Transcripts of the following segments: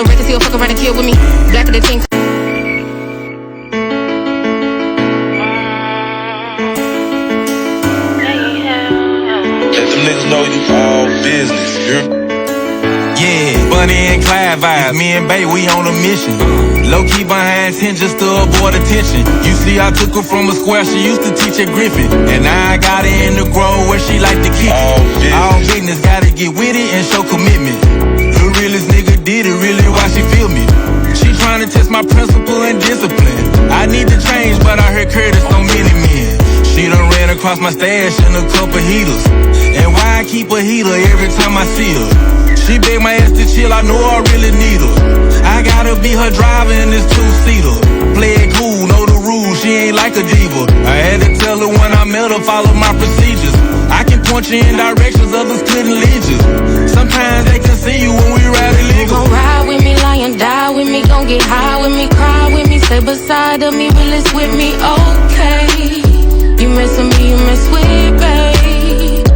little records, he'll fuck around and kill with me. Blacker than king. Let them niggas know you all business, Yeah, Bunny and Clyde vibes. Me and Bae, we on a mission. Low key behind 10 just to avoid attention. You see, I took her from a square she used to teach at Griffin. And now I got her in the grove where she like to kick it. All business, gotta get with it and show commitment. The realest nigga did it, really why she feel me. She tryna test my principle and discipline. I need to change, but I heard Curtis on many men. She done ran across my stash in a couple heaters. And why I keep a heater every time I see her? She begged my ass to chill, I know I really need her. I gotta be her driver in this two-seater. Play it cool, know the rules, she ain't like a diva. I had to tell her when I met her, follow my procedures. I can point you in directions others couldn't lead you. Sometimes they can see you when we ride illegal. Gon' ride with me, lie and die with me, gon' get high with me, cry with me, stay beside of me, realist with me, okay. You mess with me, you mess with babe.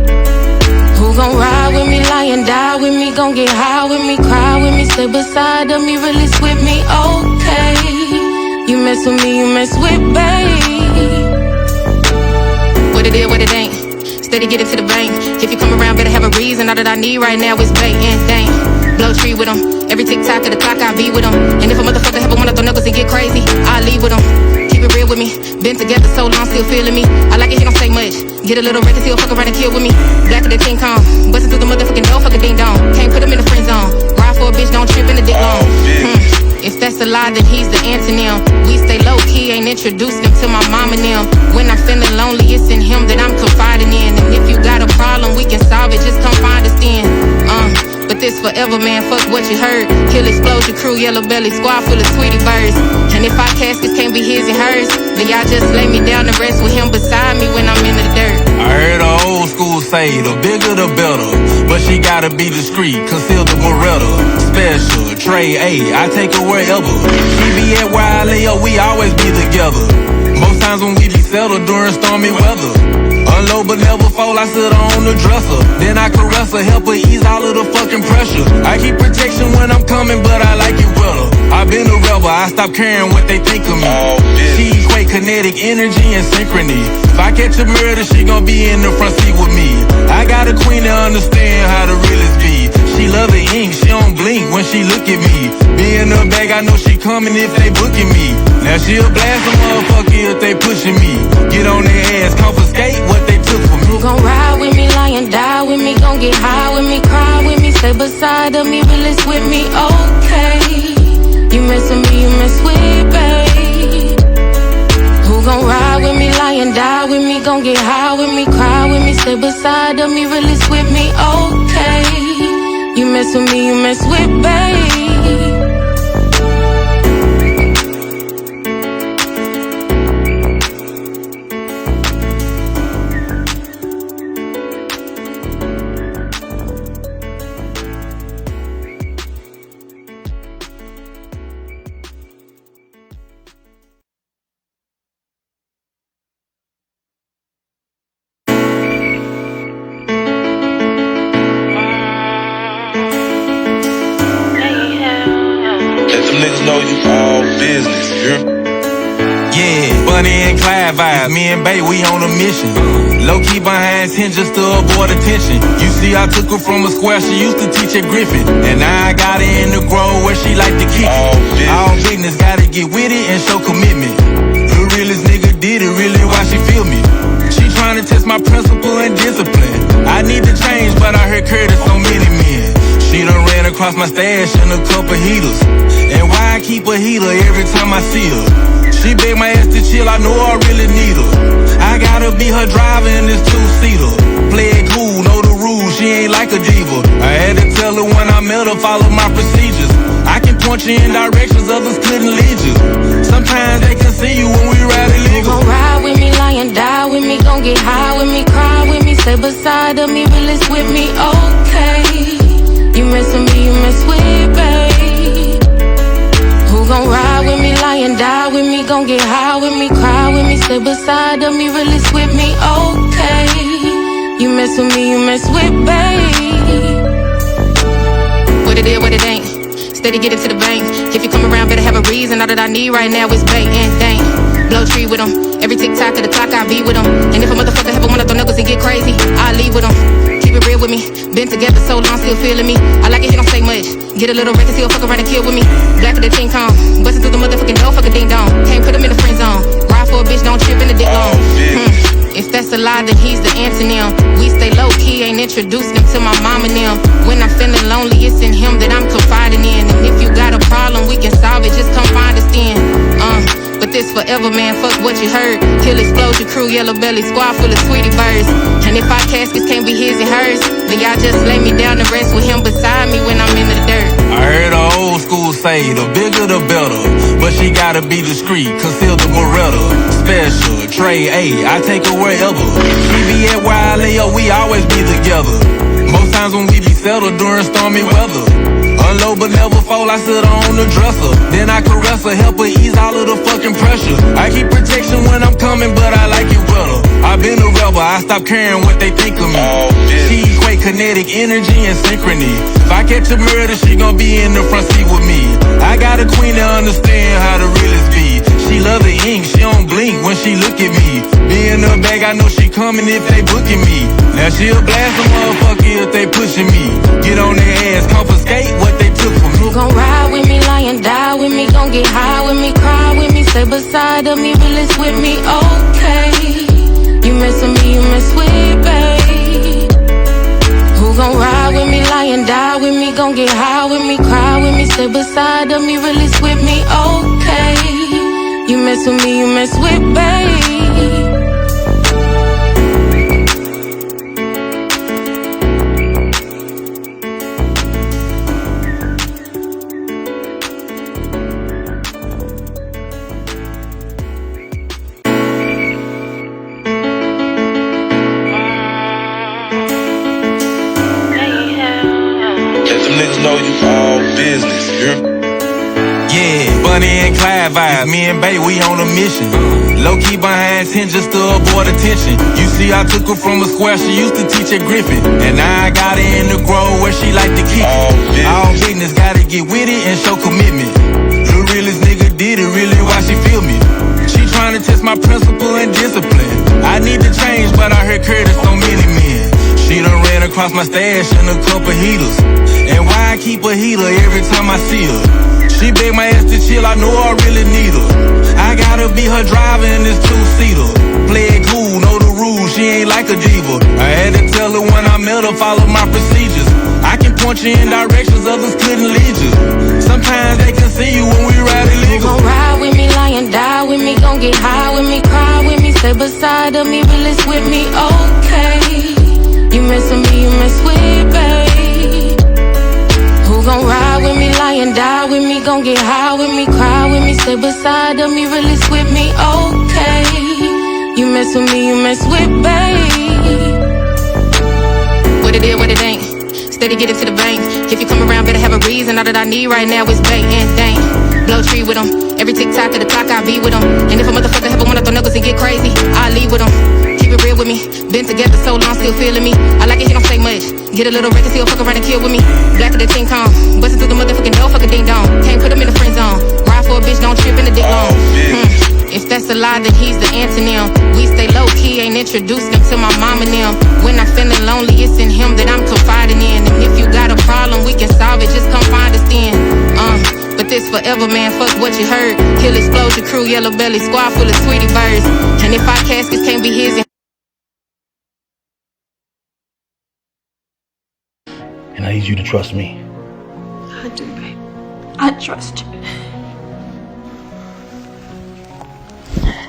Who gon' ride with me, lie and die with me, gon' get high with me, cry with me, stay beside of me, realist with me, okay. You mess with me, you mess with babe. What it is, what it ain't. Steady get it to the bank. If you come around, better have a reason. All that I need right now is bait and dang. Blow tree with them. Every tick-tock of the clock, I be with them. And if a motherfucker ever wanna throw knuckles and get crazy, I leave with them. Keep it real with me. Been together so long, still feeling me. I like it, he don't say much. Get a little record, he'll fuck around and kill with me. Blacker than King Kong. Bustin' through the motherfucking door, fucking ding dong. Can't put him in the friend zone. Ride for a bitch, don't trip in the dick long. If that's a lie, then he's the antonym. We stay low key, ain't introduced him to my mom and them. When I'm feeling lonely, it's in him that I'm confiding in. And if you got a problem, we can solve it, just come find us then. But this forever, man, fuck what you heard. Kill explosion crew, yellow belly squad full of sweetie birds. And if our caskets can't be his and hers, then y'all just lay me down and rest with him beside me when I'm in the dirt. I heard the old school say, the bigger the better. But she gotta be discreet, conceal the Beretta. Special, Trey A, I take her wherever. She be at where I lay up, we always be together. Most times when we be settled during stormy weather. Unload but never fall, I sit her on the dresser. Then I caress her, help her ease all of the fucking pressure. I keep protection when I'm coming, but I like it wetter. I've been a rebel, I stopped caring what they think of me. She equate kinetic energy and synchrony. If I catch a murder, she gon' be in the front seat with me. I got a queen that understand how the realest be. She love the ink, she don't blink when she look at me. Be in her bag, I know she coming if they booking me. Now she'll blast a motherfucker if they pushing me. Get on their ass, confiscate what they took from me. Who gon' ride with me, lie and die with me, gon' get high with me, cry with me, stay beside of me, realist with me, okay. You mess with me, you mess with babe. Who gon' ride with me, lie and die with me, gon' get high with me, cry with me, stay beside of me, realist with me, okay. You mess with me, you mess with babe. niggas know you all business, Yeah, Bunny and Clyde vibes. Me and Bae, we on a mission. Low key behind 10 just to avoid attention. You see, I took her from a square she used to teach at Griffin. And now I got her in the grove where she like to kick it. All business, gotta get with it and show commitment. The realest nigga did it, really why she feel me. She tryna test my principle and discipline. I need to change, but I heard Curtis on many men. She done ran across my stash in a couple heaters. And why I keep a heater every time I see her? She begged my ass to chill, I know I really need her. I gotta be her driver in this two-seater. Play it cool, know the rules, she ain't like a diva. I had to tell her when I met her, follow my procedures. I can point you in directions others couldn't lead you. Sometimes they can see you when we ride illegal. Gon' ride with me, lie and die with me, gon' get high with me, cry with me, stay beside of me, realist with me, okay. You mess with me, you mess with babe. Who gon' ride with me, lie and die with me, gon' get high with me, cry with me, stay beside of me, realist with me, okay. You mess with me, you mess with babe. What it is, what it ain't. Steady get it to the bank. If you come around, better have a reason. All that I need right now is bait and dank. Blow tree with them. Every tick tock of the clock, I be with them. And if a motherfucker ever wanna throw knuckles and get crazy, I leave with them. Keep it real with me. Been together so long, still feeling me. I like it, he don't say much. Get a little reckless, he'll fuck around and kill with me. Blacker than King Kong. Bustin' through the motherfucking door, fuck a ding dong. Can't put him in the friend zone. Ride for a bitch, don't trip in the dick long. If that's a lie, then he's the antonym. We stay low key, ain't introduced him to my mom and them. When I'm feeling lonely, it's in him that I'm confiding in. And if you got a problem, we can solve it, just come find us then. But this forever, man, fuck what you heard. Kill Explosion Crew, Yellow Belly Squad full of sweetie birds. And if our caskets can't be his and hers, then y'all just lay me down and rest with him beside me when I'm in the dirt. I heard the old school say, the bigger the better. But she gotta be discreet, conceal the Beretta. Special, Trey A, I take her wherever. She be at where I lay up, we always be together. Most times when we be settled during stormy weather. Unload but never fall, I sit on the dresser. Then I caress her, help her ease all of the fucking pressure. I keep protection when I'm coming, but I like it wetter. I've been a rebel, I stopped caring what they think of me. She equate kinetic energy and synchrony. If I catch a murder, she gon' be in the front seat with me. I got a queen that understand how the realest be. She love the ink, she don't blink when she look at me. Be in her bag, I know she coming if they booking me. Now she'll blast a motherfucker if they pushing me. Get on their ass, confiscate what they took from me. You gon' ride with me, lie and die with me, gon' get high with me, cry with me, stay beside of me, realist with me, okay. You mess with me, you mess with, babe. Who gon' ride with me, lie and die with me, gon' get high with me, cry with me, stay beside of me, realist with me, okay. You mess with me, you mess with, babe. Niggas know you all business, Yeah, Bunny and Clyde vibes. Me and Bae, we on a mission. Low key behind 10 just to avoid attention. You see, I took her from a square she used to teach at Griffin. And now I got her in the grove where she like to kick it. All business, gotta get with it and show commitment. The realest nigga did it, really why she feel me. She tryna test my principle and discipline. I need to change, but I heard Curtis on many men. She done ran across my stash in a couple heaters. And why I keep a heater every time I see her? She begged my ass to chill, I know I really need her. I gotta be her driver in this two-seater. Play it cool, know the rules, she ain't like a diva. I had to tell her when I met her, follow my procedures. I can point you in directions others couldn't lead you. Sometimes they can see you when we ride illegal. You gon' ride with me, lie and die with me, gon' get high with me, cry with me, stay beside of me, realist with me, okay. You mess with me, you mess with, babe. Who gon' ride with me, lie and die with me, gon' get high with me, cry with me, stay beside of me, realist with me, okay. You mess with me, you mess with, babe. What it is, what it ain't. Steady get it to the bank. If you come around, better have a reason. All that I need right now is bait and dank. Blow tree with them. Every tick tock of the clock, I be with them. And if a motherfucker ever wanna throw knuckles and get crazy, I leave with them. Keep it real with me. Been together so long, still feeling me. I like it, he don't say much. Get a little reckless, he'll fuck around and kill with me. Blacker than King Kong. Bustin' through the motherfucking door, fuck a ding dong. Can't put him in the friend zone. Ride for a bitch, don't trip in the dick long. If that's a lie, then he's the antonym. We stay low key, ain't introduced him to my mom and them. When I'm feeling lonely, it's in him that I'm confiding in. And if you got a problem, we can solve it, just come find us then. But this forever, man, fuck what you heard. Kill Explosion Crew, Yellow Belly Squad full of sweetie birds. And if our caskets can't be his, and I need you to trust me. I do, babe. I trust you.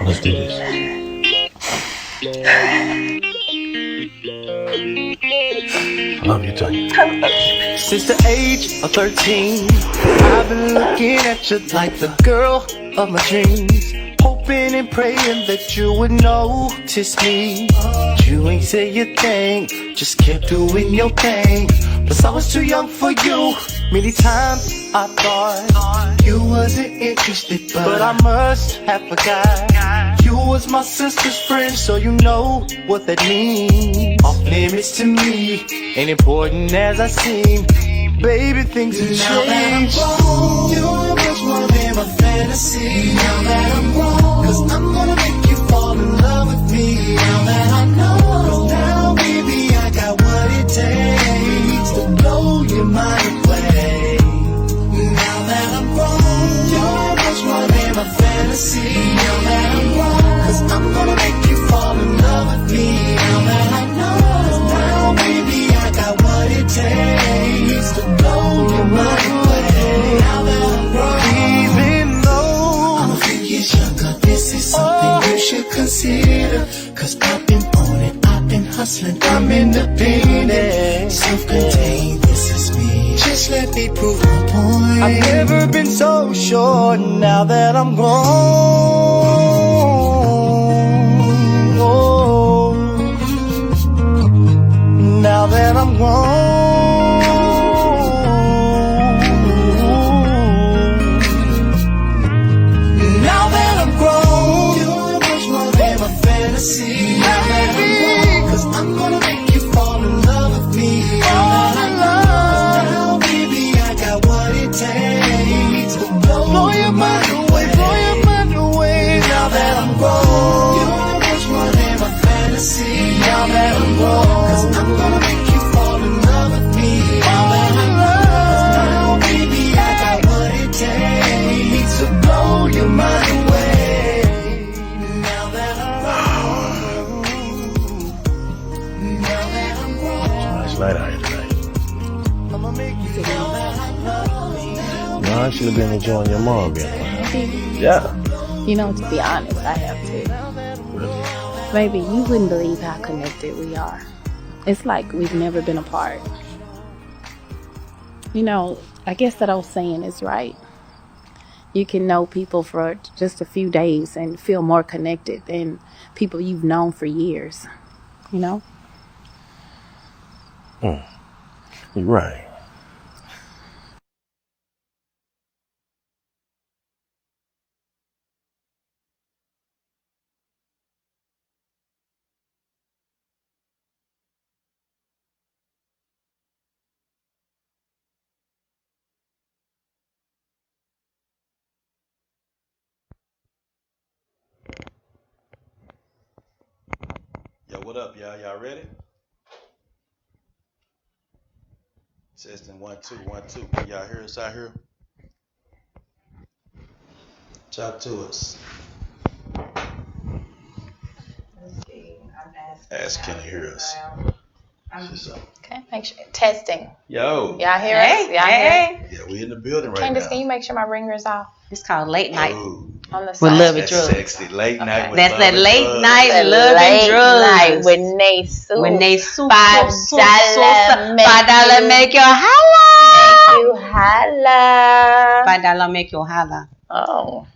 Let's do this. I love you, Tonya. I love you. Since the age of 13, I've been looking at you like the girl of my dreams. Hoping and praying that you would notice me. You ain't say your thing, just kept doing your thing. Plus I was too young for you. Many times I thought you wasn't interested, but I must have forgot. You was my sister's friend, so you know what that means. Off limits to me, ain't important as I seem. Baby, things have changed. You're much more than my fantasy. Now that I'm grown, 'cause I'm gonna make you fall in love with me. Now that I know, 'cause now baby I got what it takes to blow your mind away. Now that I'm grown, you're much more than my fantasy. Now that I'm grown, 'cause I'm gonna make you fall in love with me. Now that I know, 'cause now baby I got what it takes to blow your mind away. Now that I'm grown, even though I'm a few years younger, this is something you should consider. 'Cause I've been on it, I've been hustling, I'm independent, self-contained, this is me. Just let me prove my point. I've never been so sure now that I'm grown. Oh, now that I'm grown. Now that I'm grown, you're much more than my fantasy. Now that I'm grown, 'cause I'm gonna make you fall in love with me. Now that I love, now baby I got what it takes to blow your mind away, blow your mind away. Now that I'm grown, you're much more than my fantasy. Now that I'm grown, 'cause I'm gonna make you fall in love with me. Now that I love, now baby I got what it takes to blow your mind away. Now that I'm grown, now that I'm grown, Nice light out here tonight. I'ma make you feel that I love me. No, I should have been enjoying your mom being around. Yeah. You know, to be honest, I have to. Really? Baby, you wouldn't believe how connected we are. It's like we've never been apart. You know, I guess that old saying is right. You can know people for just a few days and feel more connected than people you've known for years. You know? You're right. Yo, what up, y'all? Y'all ready? Testing 1 2 1 2. Can y'all hear us out here? Talk to us. Ask, can you hear us? Okay, make sure. Testing. Yo. Y'all hear us? Y'all hear? Yeah, we in the building right Candace, now. can you make sure my ringer's off It's called late night Ooh, on the with side? love and that's drugs. sexy. Late night with That's love that and late drugs. night That love and late drugs. night with Nae Sue. When they sue, $5 make $5 you- make you holla. You holla. $5 make you holla. Oh.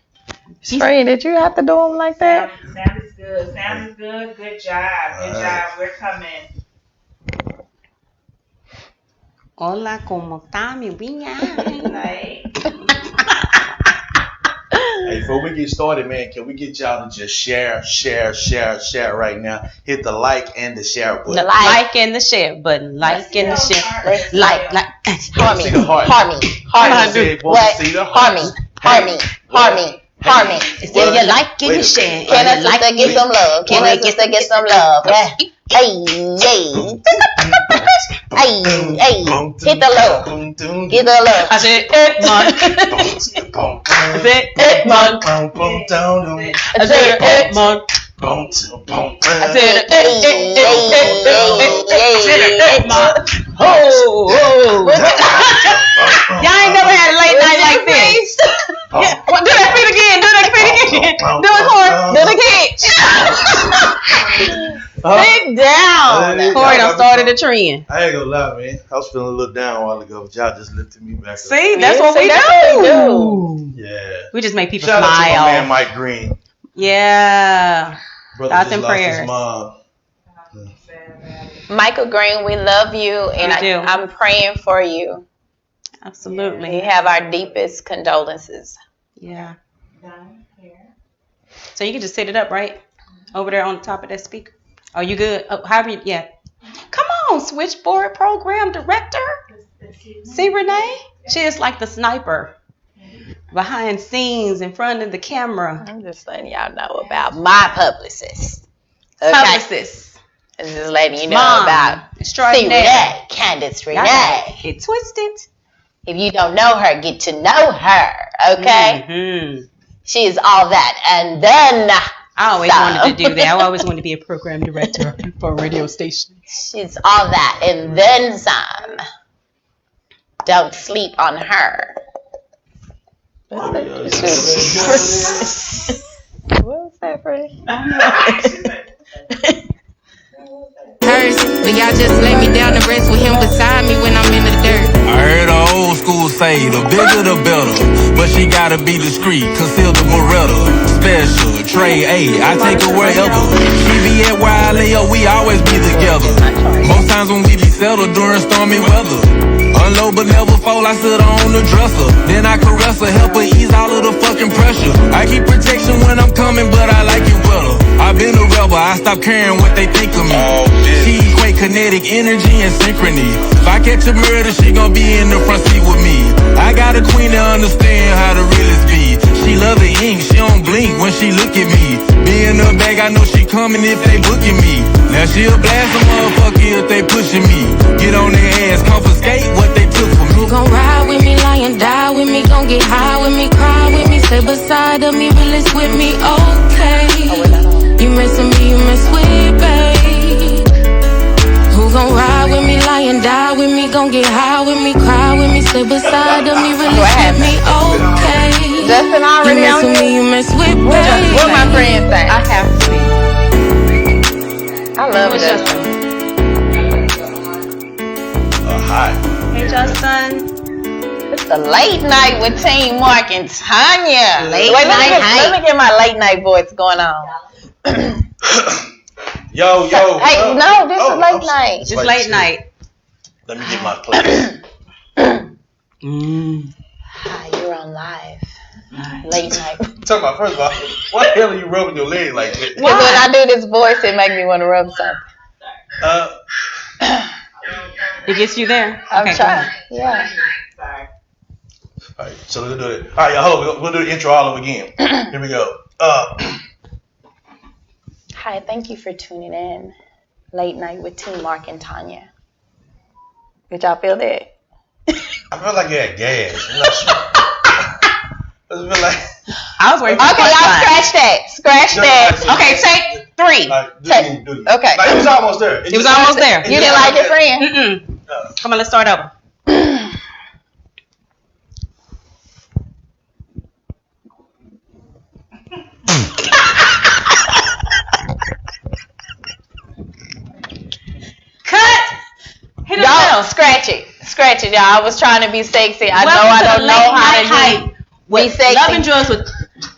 Trey, did you have to do them like that? Sound is good. Sound is good. Good job. Good job. We're coming. Hola, ¿cómo está mi niña? Like, Hey, before we get started, man, can we get y'all to just share right now? Hit the like and the share button. The like. Like and the share button. Like and the share. Let's Like. Heart me. See the heart. Heart me. Heart me. Said, What? see the Heart me. Heart me. Heart me. Heart me. Say you like and you share. Can You a sister like get some love? Can a sister get some love? Yeah. Hey, hey. Hey, hey. Hit the low. Get the love. I said, man. I said, man. I said, man. I said, man. Y'all ain't never had a late night like this. Yeah. Well, do that feet again. Do that feet again. Do it, Corey. Do it again. Sit down. Corey done started a trend. I ain't gonna lie, man. I was feeling a little down a while ago, but y'all just lifted me back up. See, that's what we do. Yeah. We just make people Shout out to my smile. man Mike Green. Yeah. Brother Thoughts just and lost prayers. his mom. Michael Green, we love you, and We do. I'm praying for you. Absolutely. We have our deepest condolences. Yeah. down here. So you can just set it up right over there on the top of that speaker. Are you good? Oh, however you, yeah. Come on, switchboard program director. See, Renee? She is like the sniper. Behind scenes, in front of the camera. I'm just letting y'all know about my publicist. Okay? Publicist. I'm just letting you know Mom. about Extraordinaire. Candace Y'all Renee. get twisted. If you don't know her, get to know her, okay? Mm-hmm. She is all that. And then I always wanted to do that. I always wanted to be a program director for a radio station. she's all that. And then some. Don't sleep on her. What was that, Freddie? Hers, but y'all just lay me down to rest with him beside me when I'm in the dirt. I heard the old school say the bigger the better, but she gotta be discreet, conceal the Beretta. Special, Trey A, I take her wherever. She be at where I lay her, we always be together. Most times when we be settled during stormy weather. Unload but never fall, I sit on the dresser. Then I caress her, help her ease all of the fucking pressure. I keep protection when I'm coming, but I like it wetter. I've been a rebel, I stopped caring what they think of me. She equate kinetic energy and synchrony. If I catch a murder, she gon' be in the front seat with me. I got a queen that understand how the realest be. She love the ink, she don't blink when she look at me. Be in her bag, I know she coming if they booking me. Now she'll blast a motherfucker if they pushing me. Get on their ass, confiscate what they took from me. Who gon' ride with me, lie and die with me, gon' get high with me, cry with me, stay beside of me, realist with me, okay. You messing me, you mess with, babe. Who gon' ride with me, lie and die with me, gon' get high with me, cry with me, stay beside of me, realist with me, okay. Justin already You on mess with me, you mess with, babe. What my friend say? I have to see. I love Justin. Hi. Hey, Justin. It's the late night with Team Marc and Tonya. Late Wait, night. let me get my late night voice going on. Yo. Hey, no, this is late night. Just late night. Let me get my place. Hi, you're on live. Late night. Talk about, first of all, why the hell are you rubbing your leg like that? Because when I do this voice, it makes me want to rub something. It gets you there? I'm Okay, trying. Yeah. All right, so let's do it. All right, y'all, hold on. We'll do the intro all over again. Here we go. Hi, thank you for tuning in. Late night with Team Marc and Tonya. Did y'all feel that? I feel like you had gas. I feel like. I was waiting for Okay, y'all scratch that. Scratch that. Okay, take 3. Do you. Okay. Like, it was almost there. It was almost there. You didn't like it, friend? Mm-mm. Come on, let's start over. Cut! Hit it Y'all down. scratch it. Scratch it, y'all. I was trying to be sexy. I know Welcome I to don't the know late how night to hype be with sexy. Love and Drugs with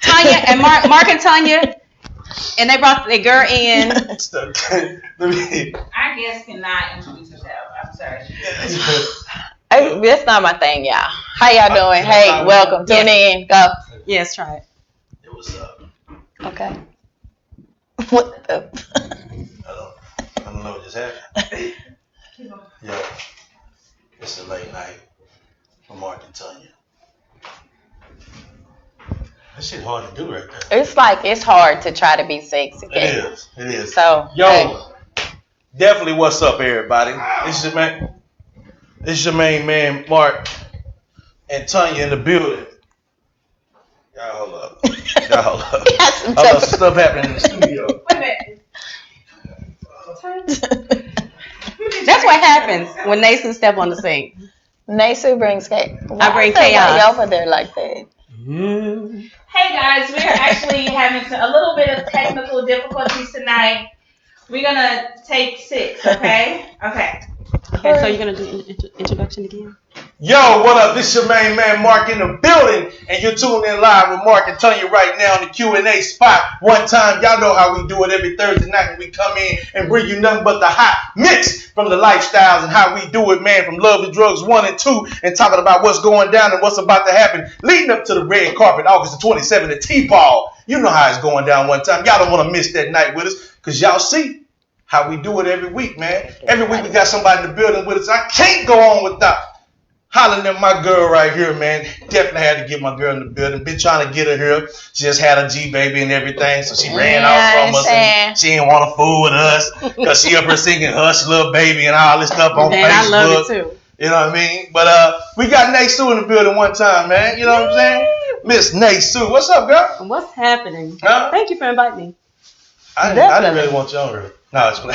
Tonya and Marc and Tonya. And they brought their girl in. I guess cannot introduce herself. I'm sorry. That's not my thing, y'all. How y'all doing? Hey, welcome. Tune in. Go. Yes, try it. It was Okay. What the? I don't know what just happened. Yo, it's a late night for Marc and Tonya. That shit hard to do right there. It's like it's hard to try to be sexy. It is. So, Yo, hey. definitely what's up, everybody? This is your main man, Marc and Tonya in the building. Y'all hold up. Hold up, some stuff happening in the studio. Wait a minute. That's what happens when Nae Sue step on the sink. Nae Sue brings chaos. I bring chaos. Over there like that. Hey guys, we're actually having a little bit of technical difficulties tonight. We're gonna take 6, okay? Okay. Okay, so you're going to do introduction again? Yo, what up? This is your main man, Marc in the building, and you're tuning in live with Marc and Tonya right now in the Q&A spot. One time, y'all know how we do it every Thursday night when we come in and bring you nothing but the hot mix from the lifestyles and how we do it, man, from Love and Drugs 1 and 2, and talking about what's going down and what's about to happen leading up to the red carpet, August the 27th, the T-Ball. You know how it's going down one time. Y'all don't want to miss that night with us, because y'all see how we do it every week, man. Every week we got somebody in the building with us. I can't go on without Hollering at my girl right here, man. Definitely had to get my girl in the building. Been trying to get her here. She just had a G baby and everything, so she ran off from us. And she didn't want to fool with us because she up here singing Hush Little Baby and all this stuff on Facebook. I love it too. You know what I mean? But we got Nae Sue in the building one time, man. You know what I'm saying? Miss Nae Sue. What's up, girl? What's happening? Huh? Thank you for inviting me. I didn't really want you on here. No, it's I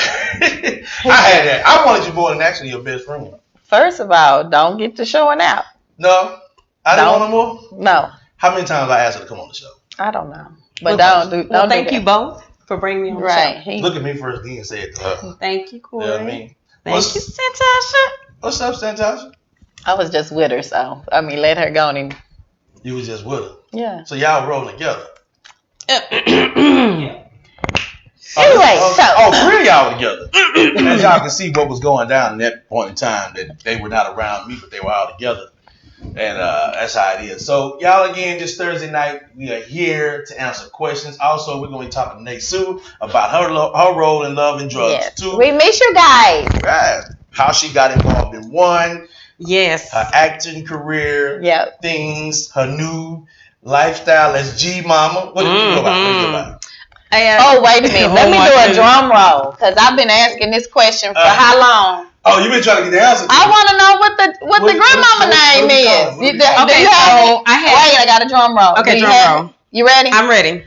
had that. I wanted you more than actually your best friend. First of all, don't get to showing out. No? I didn't want no more? No. How many times I asked her to come on the show? I don't know. But don't thank you both for bringing me on the show. Look at me first, then say it to her. Thank you, Corey. You know what I mean? Thank you, Santasha. What's up, Santasha? I was just with her, so let her go and. You was just with her. Yeah. So y'all rolling together. Anyway, three of y'all were together. As y'all can see what was going down at that point in time, that they were not around me, but they were all together. And that's how it is. So y'all, again, this Thursday night, we are here to answer questions. Also, we're going to be talking to Nae Sue about her role in love and drugs too. We miss you guys. Right. How she got involved in one. Yes. Her acting career. Yep. Things. Her new lifestyle as G Mama. What do you know about? What do you know about? Oh, wait a minute. Let me do a drum roll because I've been asking this question for how long? Oh, you've been trying to get the answer. I want to know what the grandmama name is. Okay, so I got a drum roll. Okay, drum roll. You ready? I'm ready.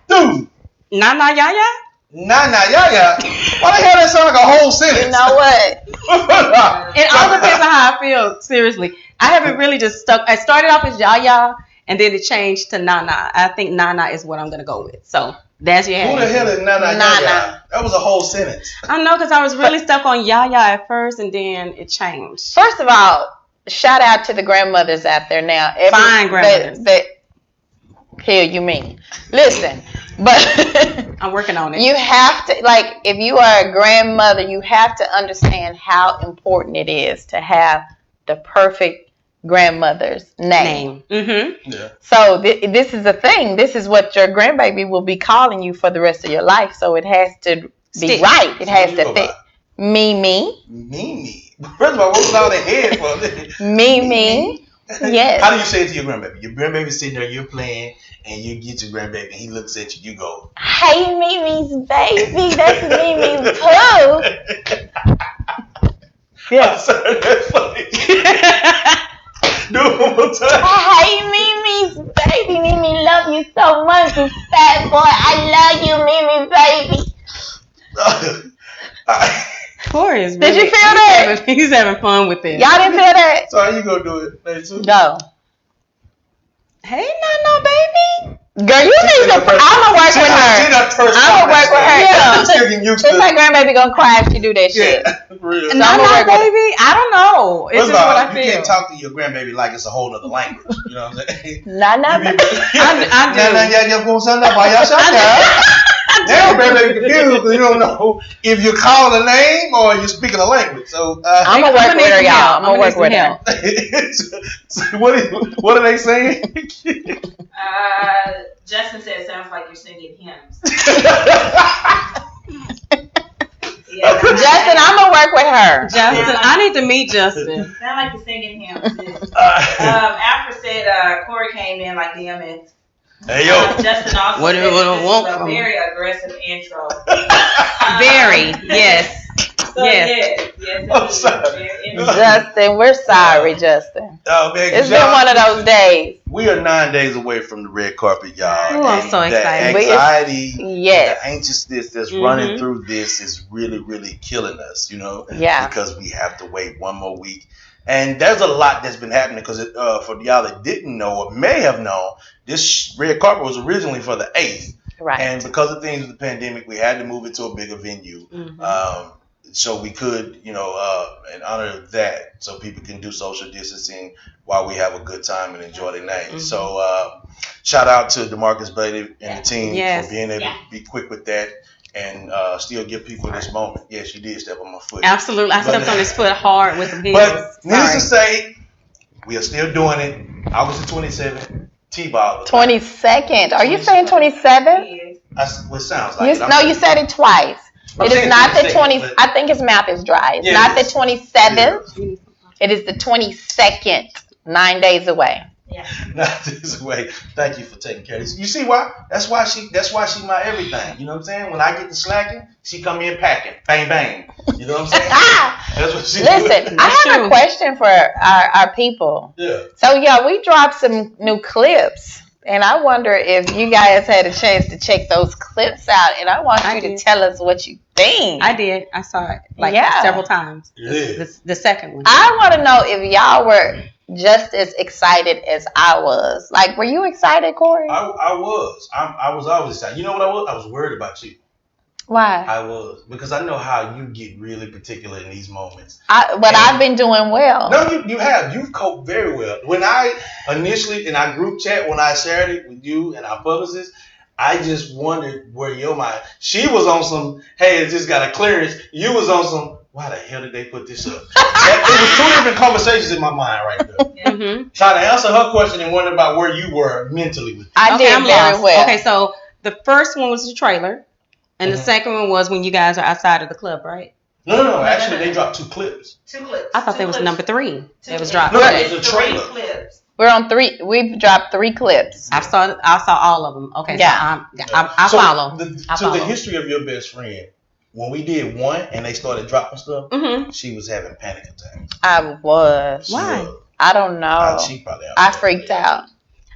Dude. Nana Yaya? Nana Yaya? Why the hell that sound like a whole sentence? You know what? It all depends on how I feel. Seriously, I haven't really just stuck. I started off as Yaya, and then it changed to Nana. I think Nana is what I'm gonna go with. So that's your. Who the hell is Nana Yaya? That was a whole sentence. I know, because I was really stuck on Yaya at first, and then it changed. First of all, shout out to the grandmothers out there now. Fine grandmothers. Hell, you mean? Listen, but I'm working on it. You have to, if you are a grandmother, you have to understand how important it is to have the perfect grandmother's name. Mm-hmm. Yeah. So this is a thing. This is what your grandbaby will be calling you for the rest of your life. So it has to be right. It has to fit. Mimi. Mimi. First of all, what's all the head for? Mimi. Yes. How do you say it to your grandbaby? Your grandbaby's sitting there, you're playing, and you get your grandbaby, and he looks at you, you go, "Hey, Mimi's baby, that's Mimi's too." Yeah. That's funny. Do it one more time. "Hey, Mimi's baby, Mimi love you so much, you fat boy. I love you, Mimi baby." Corey is Did you feel that? He's having fun with it. Y'all didn't feel that? So how you gonna do it, Nae Sue? Go. Hey, Nana, baby. Girl, you need to. I'ma work with her. I'ma work with her. I'm still getting used to it. My grandbaby gonna cry if she do that shit. Real. So Nana, baby. I don't know. It's just what I feel. You can't talk to your grandbaby like it's a whole other language. You know what I'm saying? Nana. I do. Now, grandbaby confused because you don't know if you're calling a name or you're speaking a language. So I'm gonna work with her, y'all. I'm gonna work with her. So what are they saying? Justin said it sounds like you're singing hymns. Justin, I'm gonna work with her. Justin, I need to meet Justin. Sound like you're singing hymns. After said Corey came in like DMX. Hey yo, Justin also What said do I this want is a from very aggressive intro. Very, yes. So Yes. yes. I'm sorry. Justin, we're sorry, Justin. Oh man, It's been one of those days. We are 9 days away from the red carpet, y'all. Ooh, I'm so excited. The anxiety, Yes. the anxiousness that's running through this is really, really killing us, you know? Yeah. Because we have to wait one more week. And there's a lot that's been happening because for y'all that didn't know or may have known, this red carpet was originally for the 8th. Right. And because of things with the pandemic, we had to move it to a bigger venue. So we could, in honor of that, so people can do social distancing while we have a good time and enjoy the night. So shout out to DeMarcus Bailey and the team for being able to be quick with that and still give people this moment. Yes, you did step on my foot. Absolutely. I stepped on his foot hard with some heels. But needless to say, we are still doing it. August the 27th, T-Ball. 22nd. Are you saying 27th? That's what it sounds like. You said it twice. It is not the 20th. I think his mouth is dry. It's not the 27th. It is the 22nd. 9 days away. Yeah. 9 days away. Thank you for taking care of this. You see why? That's why she my everything. You know what I'm saying? When I get to slacking, she come in packing. Bang bang. You know what I'm saying? That's what she Listen, I have a question for our people. Yeah. So we dropped some new clips. And I wonder if you guys had a chance to check those clips out. And I want you to tell us what you think. I did. I saw it several times. The second one. I want to know if y'all were just as excited as I was. Like, were you excited, Corey? I was. I was always excited. You know what I was? I was worried about you. Why? I was. Because I know how you get really particular in these moments. I've been doing well. No, you have. You've coped very well. When I initially, in our group chat, when I shared it with you and our publicist, I just wondered where your mind. She was on some, hey, it just got a clearance. You was on some, why the hell did they put this up? It was two different conversations in my mind right there. Mm-hmm. Trying to answer her question and wondering about where you were mentally with it. I did very well. Okay, so the first one was the trailer. And the second one was when you guys are outside of the club, right? No. Actually, they dropped 2 clips. 2 clips. I thought there was number 3. It was dropped. No, it was a trailer. 3 clips. We're on 3. We've dropped 3 clips. I saw all of them. Okay, yeah. So I follow. The history of your best friend, when we did 1 and they started dropping stuff, she was having panic attacks. I was. Why? I don't know. I freaked out.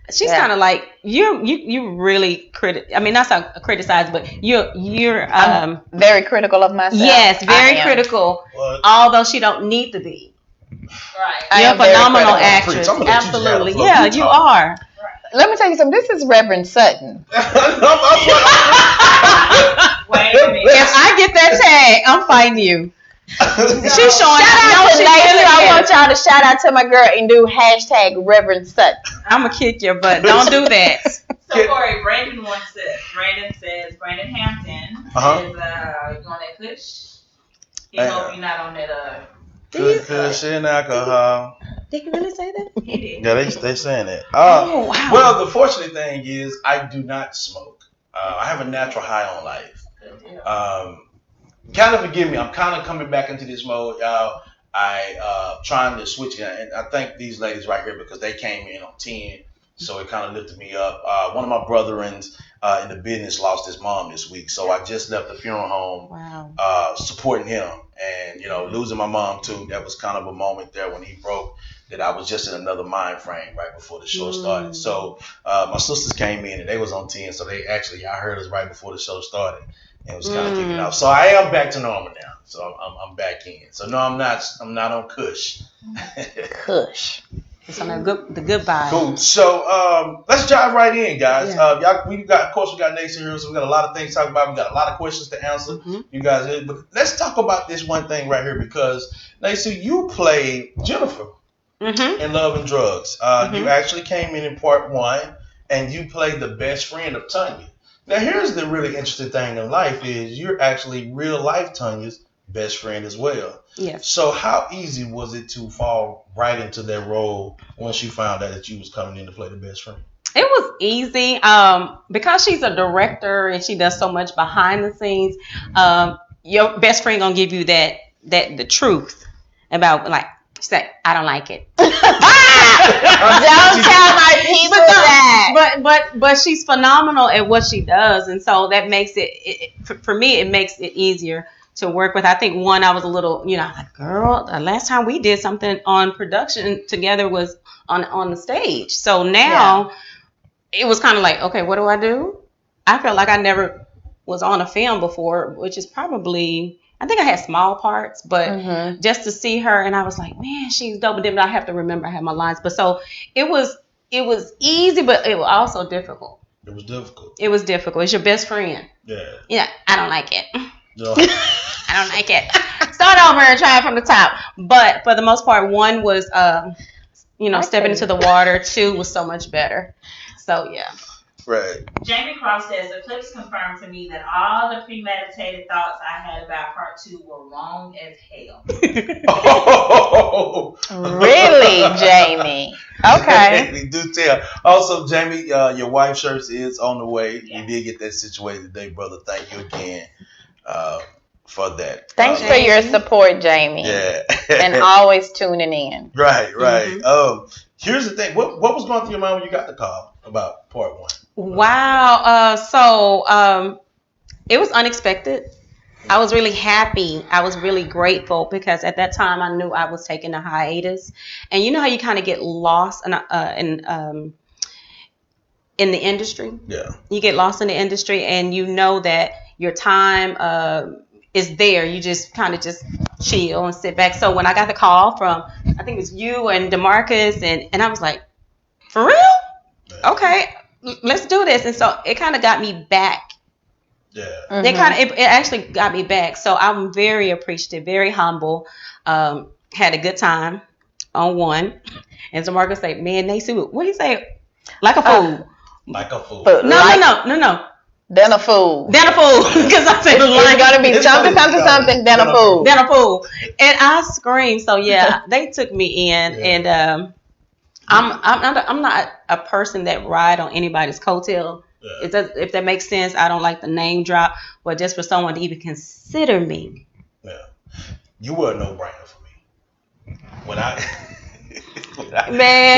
She's kind of like you really not so criticize, but you're I'm very critical of myself. Yes, very critical. Although she don't need to be. Right. You're a phenomenal actress. Absolutely. Yeah, you are. Right. Let me tell you something. This is Reverend Sutton. Wait a minute. If I get that tag, I'm fighting you. She's showing. I want y'all to shout out to my girl and do hashtag Reverend Sutton. I'm gonna kick your butt. Don't do that. So Corey, Brandon Brandon Hampton says you on that kush. He hope you're not on that kush and alcohol. Did he really say that? He did. Yeah, they saying that. Oh wow. Well, the fortunate thing is I do not smoke. I have a natural high on life. Kind of forgive me. I'm kind of coming back into this mode, y'all. I trying to switch it, and I thank these ladies right here because they came in on 10, so it kind of lifted me up. One of my brethrens in the business lost his mom this week, so I just left the funeral home. Wow. Supporting him, and losing my mom too. That was kind of a moment there when he broke. That I was just in another mind frame right before the show started. So my sisters came in and they was on 10, so I heard us right before the show started. And it was kind of kicking off. So I am back to normal now. So I'm back in. So no, I'm not on Kush. Kush. It's on the good vibe. Cool. So let's dive right in, guys. Yeah. We got Nae Sue here, so we got a lot of things to talk about. We got a lot of questions to answer. You guys, but let's talk about this one thing right here because Nae Sue, you played Jennifer in Love and Drugs. You actually came in part 1, and you played the best friend of Tonya. Now, here's the really interesting thing in life is you're actually real life Tonya's best friend as well. Yes. So how easy was it to fall right into that role once you found out that you was coming in to play the best friend? It was easy because she's a director and she does so much behind the scenes. Your best friend gonna give you the truth about say I don't like it. Don't tell my people that. But she's phenomenal at what she does, and so that makes it for me. It makes it easier to work with. I think I was a little, like, girl, the last time we did something on production together was on the stage. So now it was kind of like, okay, what do I do? I felt like I never was on a film before, which is probably. I think I had small parts, but just to see her, and I was like, man, she's dope. But then I have to remember I had my lines. But so it was easy, but it was also difficult. It was difficult. It was difficult. It's your best friend. Yeah. Yeah, I don't like it. No. I don't like it. Start over and try it from the top. But for the most part, 1 was, stepping into the water. 2 was so much better. So yeah. Right. Jamie Cross says the clips confirmed to me that all the premeditated thoughts I had about part 2 were wrong as hell. Really, Jamie? Okay. Do tell. Also, Jamie, your wife's shirt is on the way. Yes. We did get that situated today, brother. Thank you again. for that. Thanks for your support, Jamie. Yeah. And always tuning in. Right. Here's the thing. What was going through your mind when you got the call about part 1? Wow. So it was unexpected. I was really happy. I was really grateful because at that time I knew I was taking a hiatus, and you know how you kind of get lost in the industry. Yeah. You get lost in the industry, and you know that your time is there. You just kind of just chill and sit back. So when I got the call from, I think it was you and DeMarcus, and I was like, for real? Okay, let's do this. And so it kind of got me back. Yeah. It actually got me back. So I'm very appreciative, very humble. Had a good time on one. And DeMarcus said, man, Nae Sue, what do you say? Like a fool. Like a fool. No. Then a fool. Because I said it's gonna be something. Then a fool. Then a fool. And I screamed. So yeah, they took me in, and I'm not a person that ride on anybody's coattail. Yeah. If that makes sense, I don't like the name drop, but just for someone to even consider me. Yeah, you were a no-brainer for me.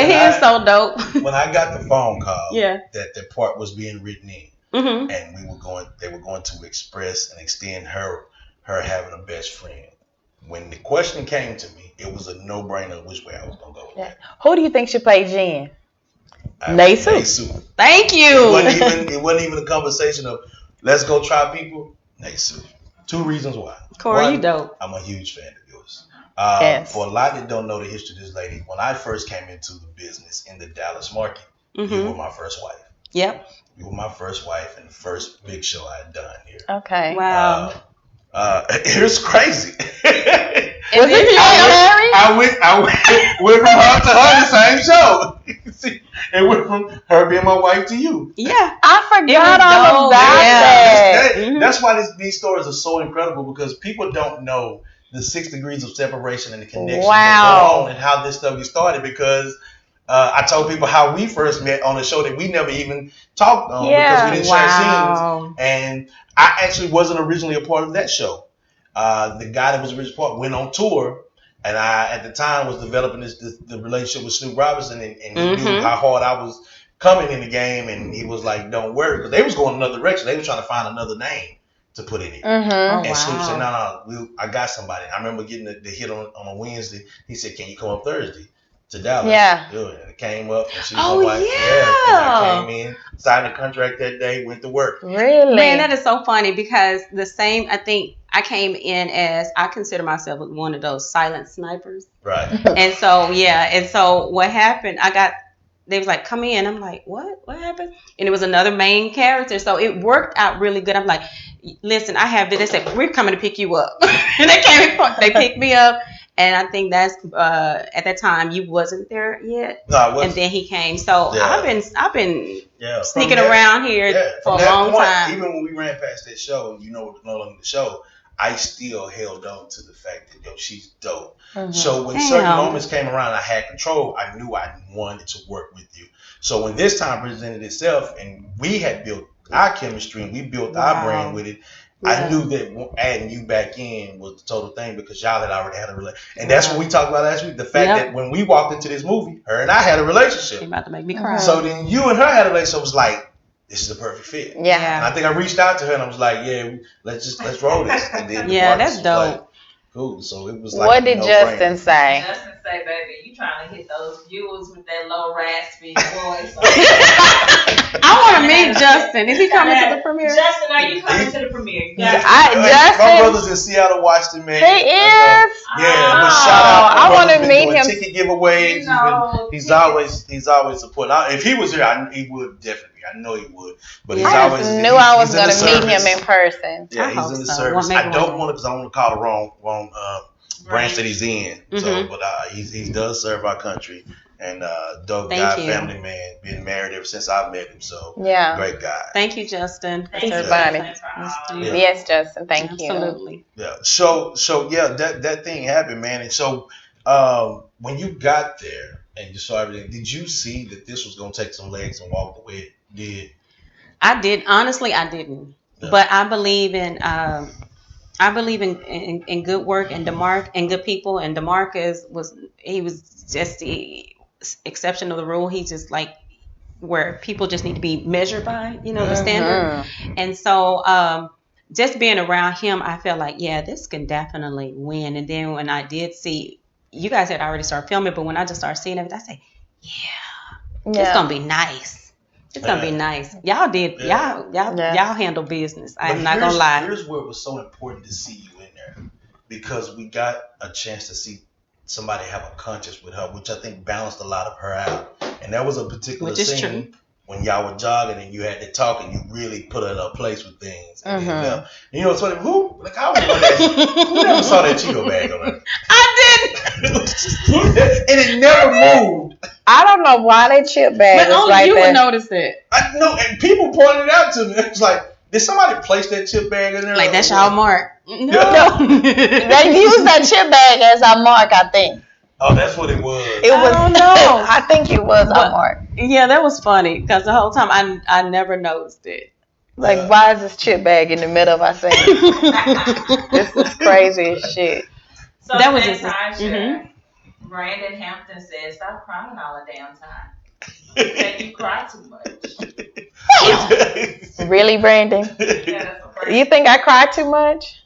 He's so dope. When I got the phone call, that the part was being written in, mm-hmm. and they were going to express and extend her having a best friend. When the question came to me, it was a no-brainer which way I was gonna go with that. Who do you think should play Jen? Nae Sue. Thank you. It wasn't even a conversation of let's go try people. Nae Sue. 2 reasons why. Corey, One, you dope. I'm a huge fan of yours. Yes. For a lot that don't know the history of this lady, when I first came into the business in the Dallas market, mm-hmm. you were my first wife. Yep. You were my first wife and the first big show I had done here. Okay. Wow. It was crazy. Was it married? I went from her to her the same show. It went from her being my wife to you. Yeah, I forgot all of that. That's why these stories are so incredible, because people don't know the 6 degrees of separation and the connections that go on and how this stuff started. Because I told people how we first met on a show that we never even talked on because we didn't share scenes. And I actually wasn't originally a part of that show. The guy that was originally part went on tour, and I at the time was developing the relationship with Snoop Robinson, and he mm-hmm. knew how hard I was coming in the game, and he was like, "Don't worry," because they was going another direction. They was trying to find another name to put in it. Mm-hmm. And Snoop said, "No, I got somebody." I remember getting the hit on a Wednesday. He said, "Can you come up Thursday to Dallas?" Yeah. And it came up, and she was like, "Yeah." And I came in, signed the contract that day, went to work. Really? Man, that is so funny, because I think I came in as, I consider myself one of those silent snipers. Right. And so what happened, they was like, come in. I'm like, what happened? And it was another main character. So it worked out really good. I'm like, listen, I have this. They said, we're coming to pick you up. And they picked me up. And I think that's at that time you wasn't there yet. No, I wasn't. And then he came. So I've been sneaking that, around here for a long time. Even when we ran past that show, it was no longer the show, I still held on to the fact that she's dope. Mm-hmm. So when certain moments came around, I had control. I knew I wanted to work with you. So when this time presented itself, and we had built our chemistry and we built our brand with it, I knew that adding you back in was the total thing, because y'all had already had a relationship. And that's what we talked about last week. The fact that when we walked into this movie, her and I had a relationship. You're about to make me cry. So then you and her had a relationship. It was like, this is the perfect fit. Yeah. And I think I reached out to her and I was like, let's roll this. And then that's dope. Like, cool. So it was like, what did Justin say? Justin say, baby, you trying to hit those viewers with that low raspy voice. I want to meet Justin. Is he coming to the premiere? Justin, are you coming to the premiere? Justin, my brother's in Seattle watched it, man. He is. But shout out. I want to meet him. Ticket giveaways. He's always supporting. If he was here, he would definitely. I know he would. But I knew I was going to meet him in person. Yeah, he's in the service. I don't want to, because I don't want to call the wrong branch that he's in. Mm-hmm. So, but he does serve our country. And dope guy, family man, been married ever since I met him. So great guy. Thank you, Justin. Thanks, everybody. Yes, Justin. Thank you. Absolutely. Yeah. So that thing happened, man. And so when you got there and you saw everything, did you see that this was going to take some legs and walk the way it did? I did. Honestly, I didn't. Yeah. But I believe in I believe in good work and good people, and DeMarcus was just the exception of the rule. He's just like where people just need to be measured by, the standard. And so just being around him, I felt like, yeah, this can definitely win. And then when I did see, you guys had already started filming, but when I just started seeing it, I said, it's gonna be nice. It's gonna be nice. Y'all handle business. I'm not gonna lie. Here's where it was so important to see you in there, because we got a chance to see somebody have a conscience with her, which I think balanced a lot of her out. And there was a particular scene when y'all were jogging and you had to talk and you really put her in a place with things. And then, you know, so who never saw that Cheeto bag on her? I did. And it never moved. I don't know why that chip bag but was only right you there. would notice it. I know, and people pointed it out to me. It was like, did somebody place that chip bag in there? Like, that's y'all mark. No. They used that chip bag as our mark, I think. Oh, that's what it was. It was. I don't know. I think it was our mark. Yeah, that was funny because the whole time I never noticed it. Like, why is this chip bag in the middle of our scene? This is crazy as shit. So that was just Brandon Hampton said, "Stop crying all the damn time. You said you cry too much." Really, Brandon? Yeah, You think I cry too much?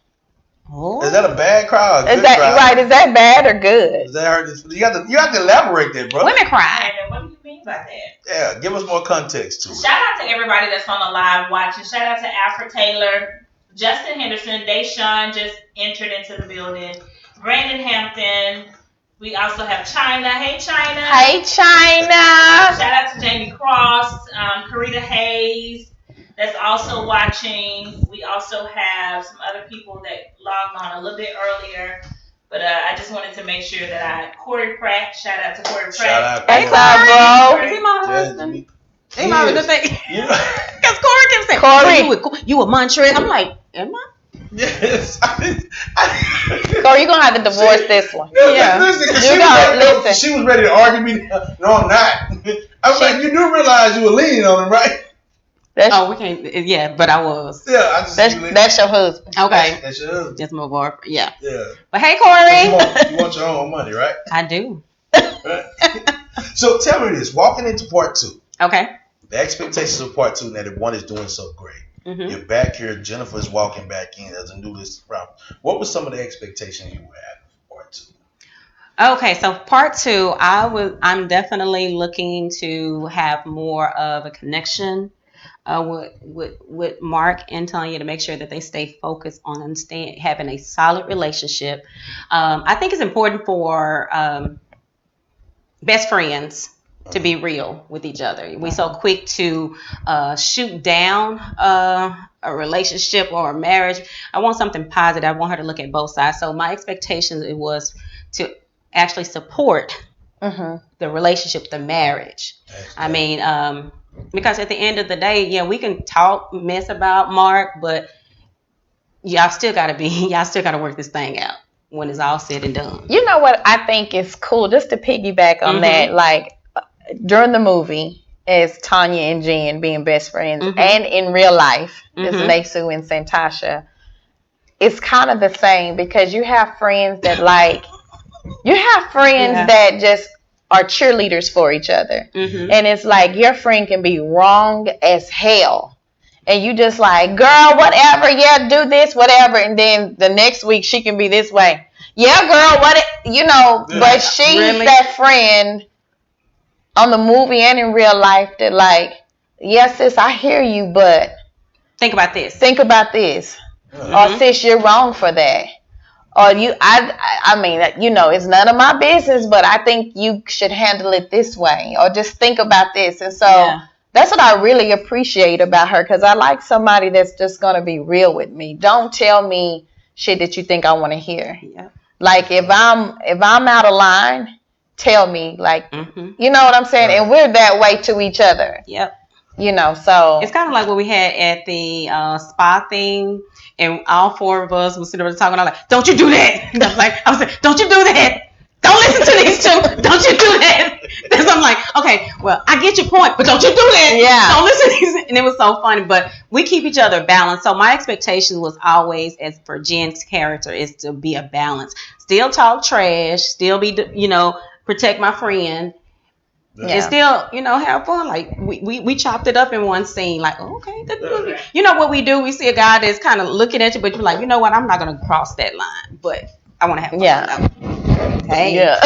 Oh. Is that a bad cry or a good that cry? right? Is that bad or good? Is that hurt? You have to elaborate that, bro. Women cry. What do you mean by that? Yeah, give us more context to it. Shout out to everybody that's on the live watching. Shout out to Afra Taylor, Justin Henderson, Deshaun just entered into the building, Brandon Hampton. We also have China. Hey, China. Hey, China. Shout out to Jamie Cross, Karita Hayes. That's also watching. We also have some other people that logged on a little bit earlier. But I just wanted to make sure that Corey Pratt, shout out to Corey Pratt. Shout out, Hey, bro. Is he my husband? He He my is. husband. You know- Because Corey kept saying, Corey. you a Montreal. I'm like, am I? Yes. Corey, you're going to have to divorce this one. Yeah. Listen, 'cause You she, gotta was listen. she was ready to argue me. No, I'm not. I was like, you do realize you were leaning on him, right? That's, We can't. Yeah, but I was. Yeah, I just that's your husband. Okay. That's your husband. Just move on. Yeah. Yeah. But hey, Corey. You want your own money, right? I do. Right. So tell me this: walking into part 2, Okay. the expectations of part 2, now that one is doing so great. Mm-hmm. You're back here. Jennifer's walking back in as a new list problem. What were some of the expectations you had for part 2? Okay, so part 2, I'm definitely looking to have more of a connection with Marc and Tonya to make sure that they stay focused on having a solid relationship. I think it's important for best friends to be real with each other. We're so quick to shoot down a relationship or a marriage. I want something positive. I want her to look at both sides. So my expectations was to actually support the relationship, the marriage. I mean, because at the end of the day, yeah, we can talk mess about Marc, but y'all still gotta work this thing out when it's all said and done. You know what I think is cool, just to piggyback on that, like during the movie, as Tonya and Jen being best friends, and in real life, as Nae Sue and Santasha, it's kind of the same, because you have friends that that just are cheerleaders for each other. And it's like your friend can be wrong as hell. And you just like, girl, whatever, yeah, do this, whatever. And then the next week she can be this way. Yeah, girl, but she's Really? that friend on the movie and in real life that like, yes, sis, I hear you, but Think about this. Or sis, you're wrong for that. Or I mean, it's none of my business, but I think you should handle it this way. Or just think about this. And so that's what I really appreciate about her, because I like somebody that's just going to be real with me. Don't tell me shit that you think I want to hear. Yeah. Like if I'm out of line, tell me, like, you know what I'm saying? And we're that way to each other. Yep. So It's kind of like what we had at the spa thing, and all 4 of us were sitting there talking. I'm like, "Don't you do that!" I was like, "Don't you do that! Don't listen to these 2. Don't you do that!" So I'm like, "Okay, well, I get your point, but don't you do that? Yeah. Don't listen to these." and it was so funny. But we keep each other balanced. So my expectation was always, as for Jen's character, is to be a balance. Still talk trash. Still be, protect my friend. Yeah. And still, have fun. Like we chopped it up in one scene. Like, okay, you know what we do? We see a guy that's kind of looking at you, but you're like, you know what? I'm not gonna cross that line, but I want to have fun. Yeah. Hey. Yeah.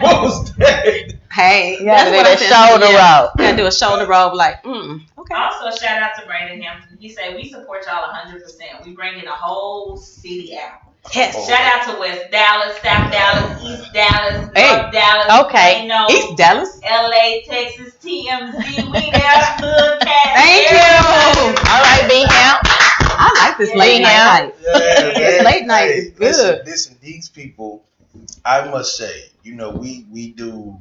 What was that? Hey. You gotta do that shoulder roll. You gotta do a shoulder roll. Like, okay. Also, shout out to Brandon Hampton. He said we support y'all 100%. We bring in a whole city out. Yes. Shout out to West Dallas, South Dallas, East Dallas, North Dallas, okay. East Dallas, LA, Texas, TMZ. We there, hood cat. Thank you. All right, B Camp. I like this late night. This late night is good. Listen, these people, I must say, we do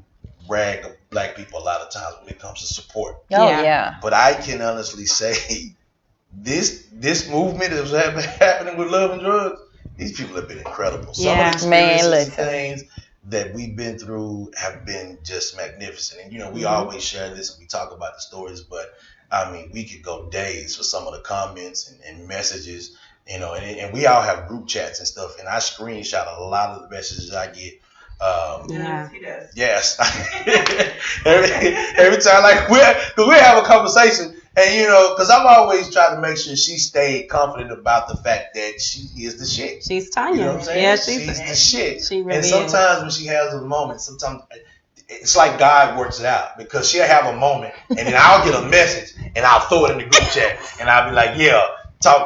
rag black people a lot of times when it comes to support. Oh yeah. But I can honestly say, this movement is happening with love and drugs. These people have been incredible. Some of the experiences and things that we've been through have been just magnificent. And, we always share this and we talk about the stories, but I mean, we could go days for some of the comments and messages, and we all have group chats and stuff. And I screenshot a lot of the messages I get. He does. Yes. every time, because we have a conversation. And, because I'm always trying to make sure she stayed confident about the fact that she is the shit. She's Tonya. You know what I'm saying? Yeah, she's the shit. She really and sometimes when she has a moment, sometimes it's like God works it out, because she'll have a moment and then I'll get a message and I'll throw it in the group chat and I'll be like,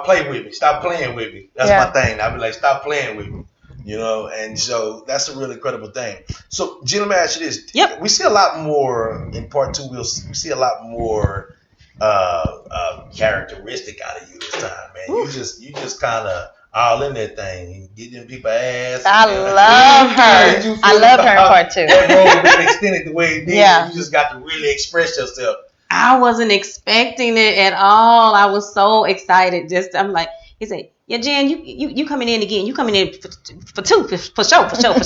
play with me. Stop playing with me. That's my thing. I'll be like, stop playing with me. And so that's a really incredible thing. So, Jen, let me ask you this. Yep. We see a lot more in part 2. We see a lot more characteristic out of you this time, man. Oof. You just kind of all in that thing, getting people ass. I love her. I love her in part 2. That role been extended the way it did. Yeah. You just got to really express yourself. I wasn't expecting it at all. I was so excited. I'm like, he said, "Yeah, Jen, you coming in again? You coming in for 2 for sure." I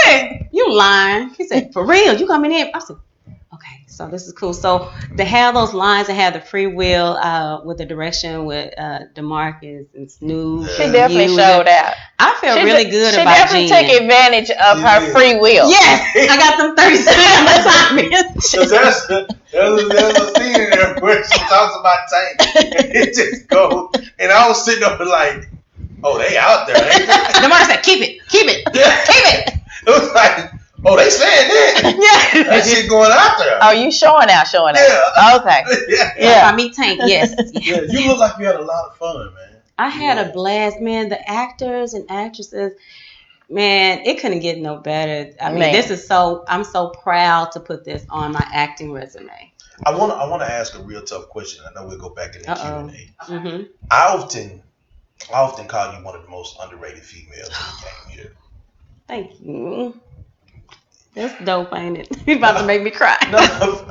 said, "You lying?" He said, "For real? You coming in?" I said, "Okay, so this is cool." So to have those lines and have the free will with the direction with DeMarcus and Snoop. She definitely showed out. I feel really good about Jen. She definitely took advantage of her free will. Yes, I got them 30 seconds. There's a scene in there where she talks about Tank. It just goes. And I was sitting up and like, oh, they out there. DeMarcus said, keep it. It was like, oh, they saying that. Yeah. That shit going out there. Oh, you showing out. Yeah. Okay. Yeah. If I meet Tank, yes. Yeah, you look like you had a lot of fun, man. I had a blast, man. The actors and actresses, man, it couldn't get no better. I mean, I'm so proud to put this on my acting resume. I want to ask a real tough question. I know we'll go back in the Q&A. Mm-hmm. I often call you one of the most underrated females in the game here. Thank you. That's dope, ain't it? You're about to make me cry. No,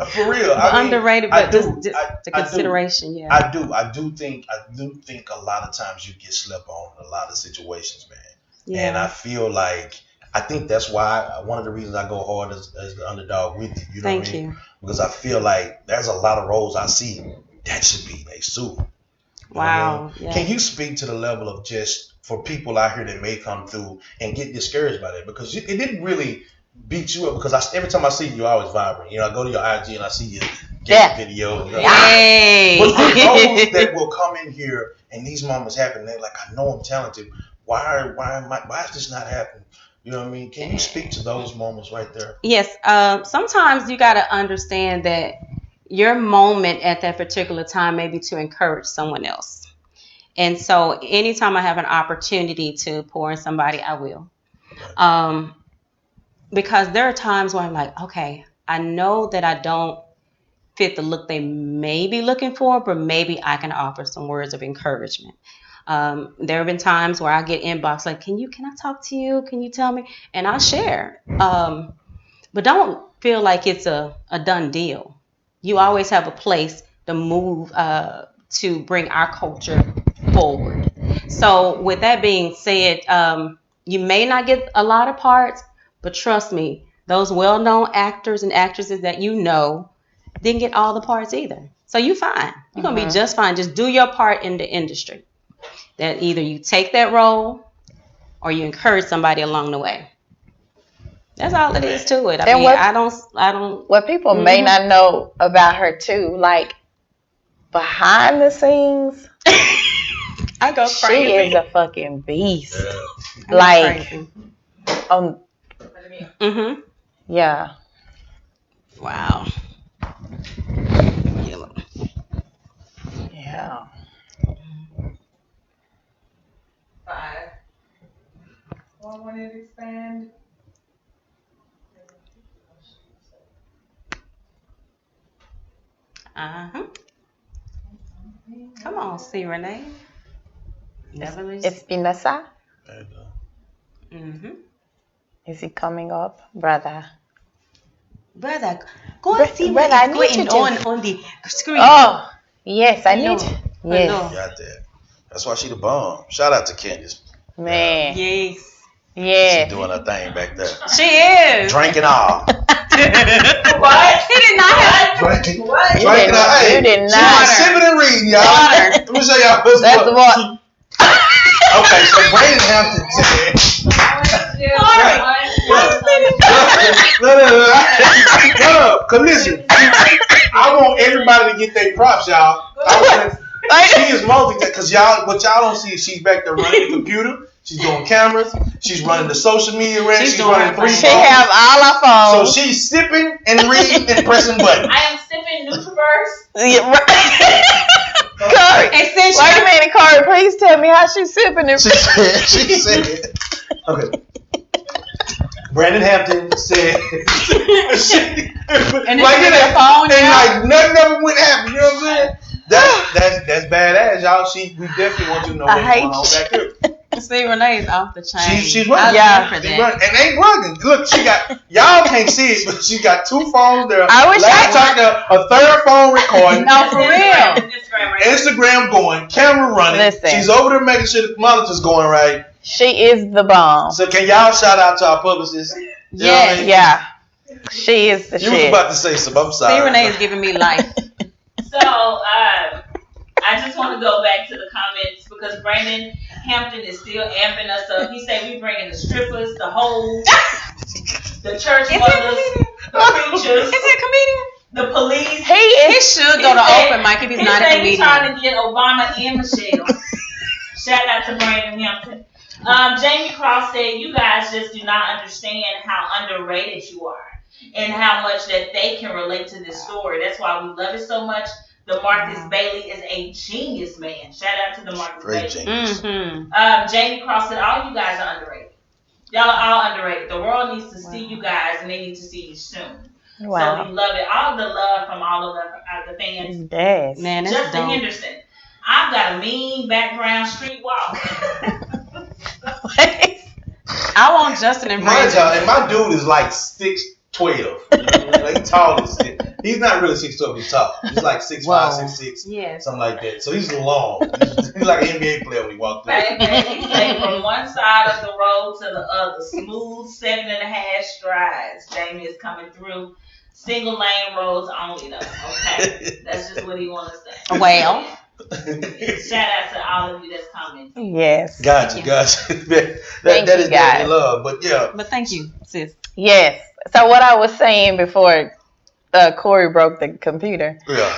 for real. Underrated, but just the consideration, yeah. I do think a lot of times you get slept on in a lot of situations, man. Yeah. And I think that's why one of the reasons I go hard as the underdog with you. You know what I mean? You. Because I feel like there's a lot of roles I see that should be Nae Sue. Wow. I mean? Yeah. Can you speak to the level of just for people out here that may come through and get discouraged by that? Because it didn't really beat you up, because every time I see you, you're always vibrant. I go to your IG and I see you video. Hey. But for those that will come in here and these moments happen, they're like, I know I'm talented. Why is this not happening? You know what I mean? Can you speak to those moments right there? Yes. Sometimes you got to understand that your moment at that particular time may be to encourage someone else. And so anytime I have an opportunity to pour in somebody, I will. Because there are times where I'm like, okay, I know that I don't fit the look they may be looking for, but maybe I can offer some words of encouragement. There have been times where I get inbox like, can I talk to you? Can you tell me? And I'll share. But don't feel like it's a done deal. You always have a place to move to bring our culture forward. So with that being said, you may not get a lot of parts, but trust me, those well-known actors and actresses that didn't get all the parts either. So you fine. You're gonna be just fine. Just do your part in the industry. That either you take that role or you encourage somebody along the way. That's all it is to it. I mean, I don't. What people may not know about her too, like behind the scenes, I go crazy. She is a fucking beast. Like, yeah. Wow. Yeah. 5. Well, when it expand. Come on, see Renee. Espinosa. Is he coming up, brother? Brother, go and see what is going on the screen. Oh, yes, I need. Yes. Got that. That's why she the bomb. Shout out to Candace. Man. Yes. Yes. She doing her thing back there. She is. Drinking all. What? He did not have. Drinking. What? Drinking all. Hey, you did she not. was sipping and reading, y'all. Water. Let me show y'all what's That's what. Okay, so Brandon Hampton said. No, cause listen, I want everybody to get their props, y'all. She is multitasking, cause what y'all don't see is she's back there running the computer, she's doing cameras, she's running the social media around, she's running 3 phones. She have all her phones. So she's sipping and reading and pressing buttons. I am sipping Nutriverse. Yeah, right. Corey, wait a minute, Corey. Please tell me how she's sipping it. She said, okay. Brandon Hampton said, and like their phone, and like nothing ever went happen. You know what I'm saying? That's badass, y'all. We definitely want you to know what's going on back here. See, Renee's off the chain. She's running. She's running. And ain't running. Look, she got, y'all can't see it, but she got 2 phones there. I wish laptop there, a 3rd phone recording. No, for real. Instagram going, camera running. Listen. She's over there making sure the monitor's going right. She is the bomb. So can y'all shout out to our publicist? Yes. Yeah. She is the shit. You was about to say something. I'm sorry. See, Renee is giving me life. So, I just want to go back to the comments because Brandon Hampton is still amping us up. He said we bringing the strippers, the hoes, the church mothers, the preachers. Is he a comedian? The police. He should go to open mic if he's not a comedian. He's trying to get Obama and Michelle. Shout out to Brandon Hampton. Jamie Cross said, you guys just do not understand how underrated you are and how much that they can relate to this story. That's why we love it so much. The Marcus Bailey is a genius man. Shout out to the Marcus Bailey. Genius. Jamie Cross said, all you guys are underrated. Y'all are all underrated. The world needs to see you guys and they need to see you soon. Wow. So we love it. All the love from all of the fans. Yes. Man, that's Justin dope. Henderson. I've got a mean background street walk. I want Justin and Brandon. And my dude is like 6'12". Like, he's tall as shit. He's not really 6'12", he's tall. He's like 6'5", 6'6", yes. something like that. So he's long. He's like an NBA player when he walked through. He played from one side of the road to the other. Smooth 7.5 strides. Jamie is coming through. Single lane roads only though. Okay. That's just what he wants to say. Well. Shout out to all of you that's commenting. Yes. Gotcha. That is definitely love. But yeah. But thank you, sis. Yes. So what I was saying before Corey broke the computer. Yeah.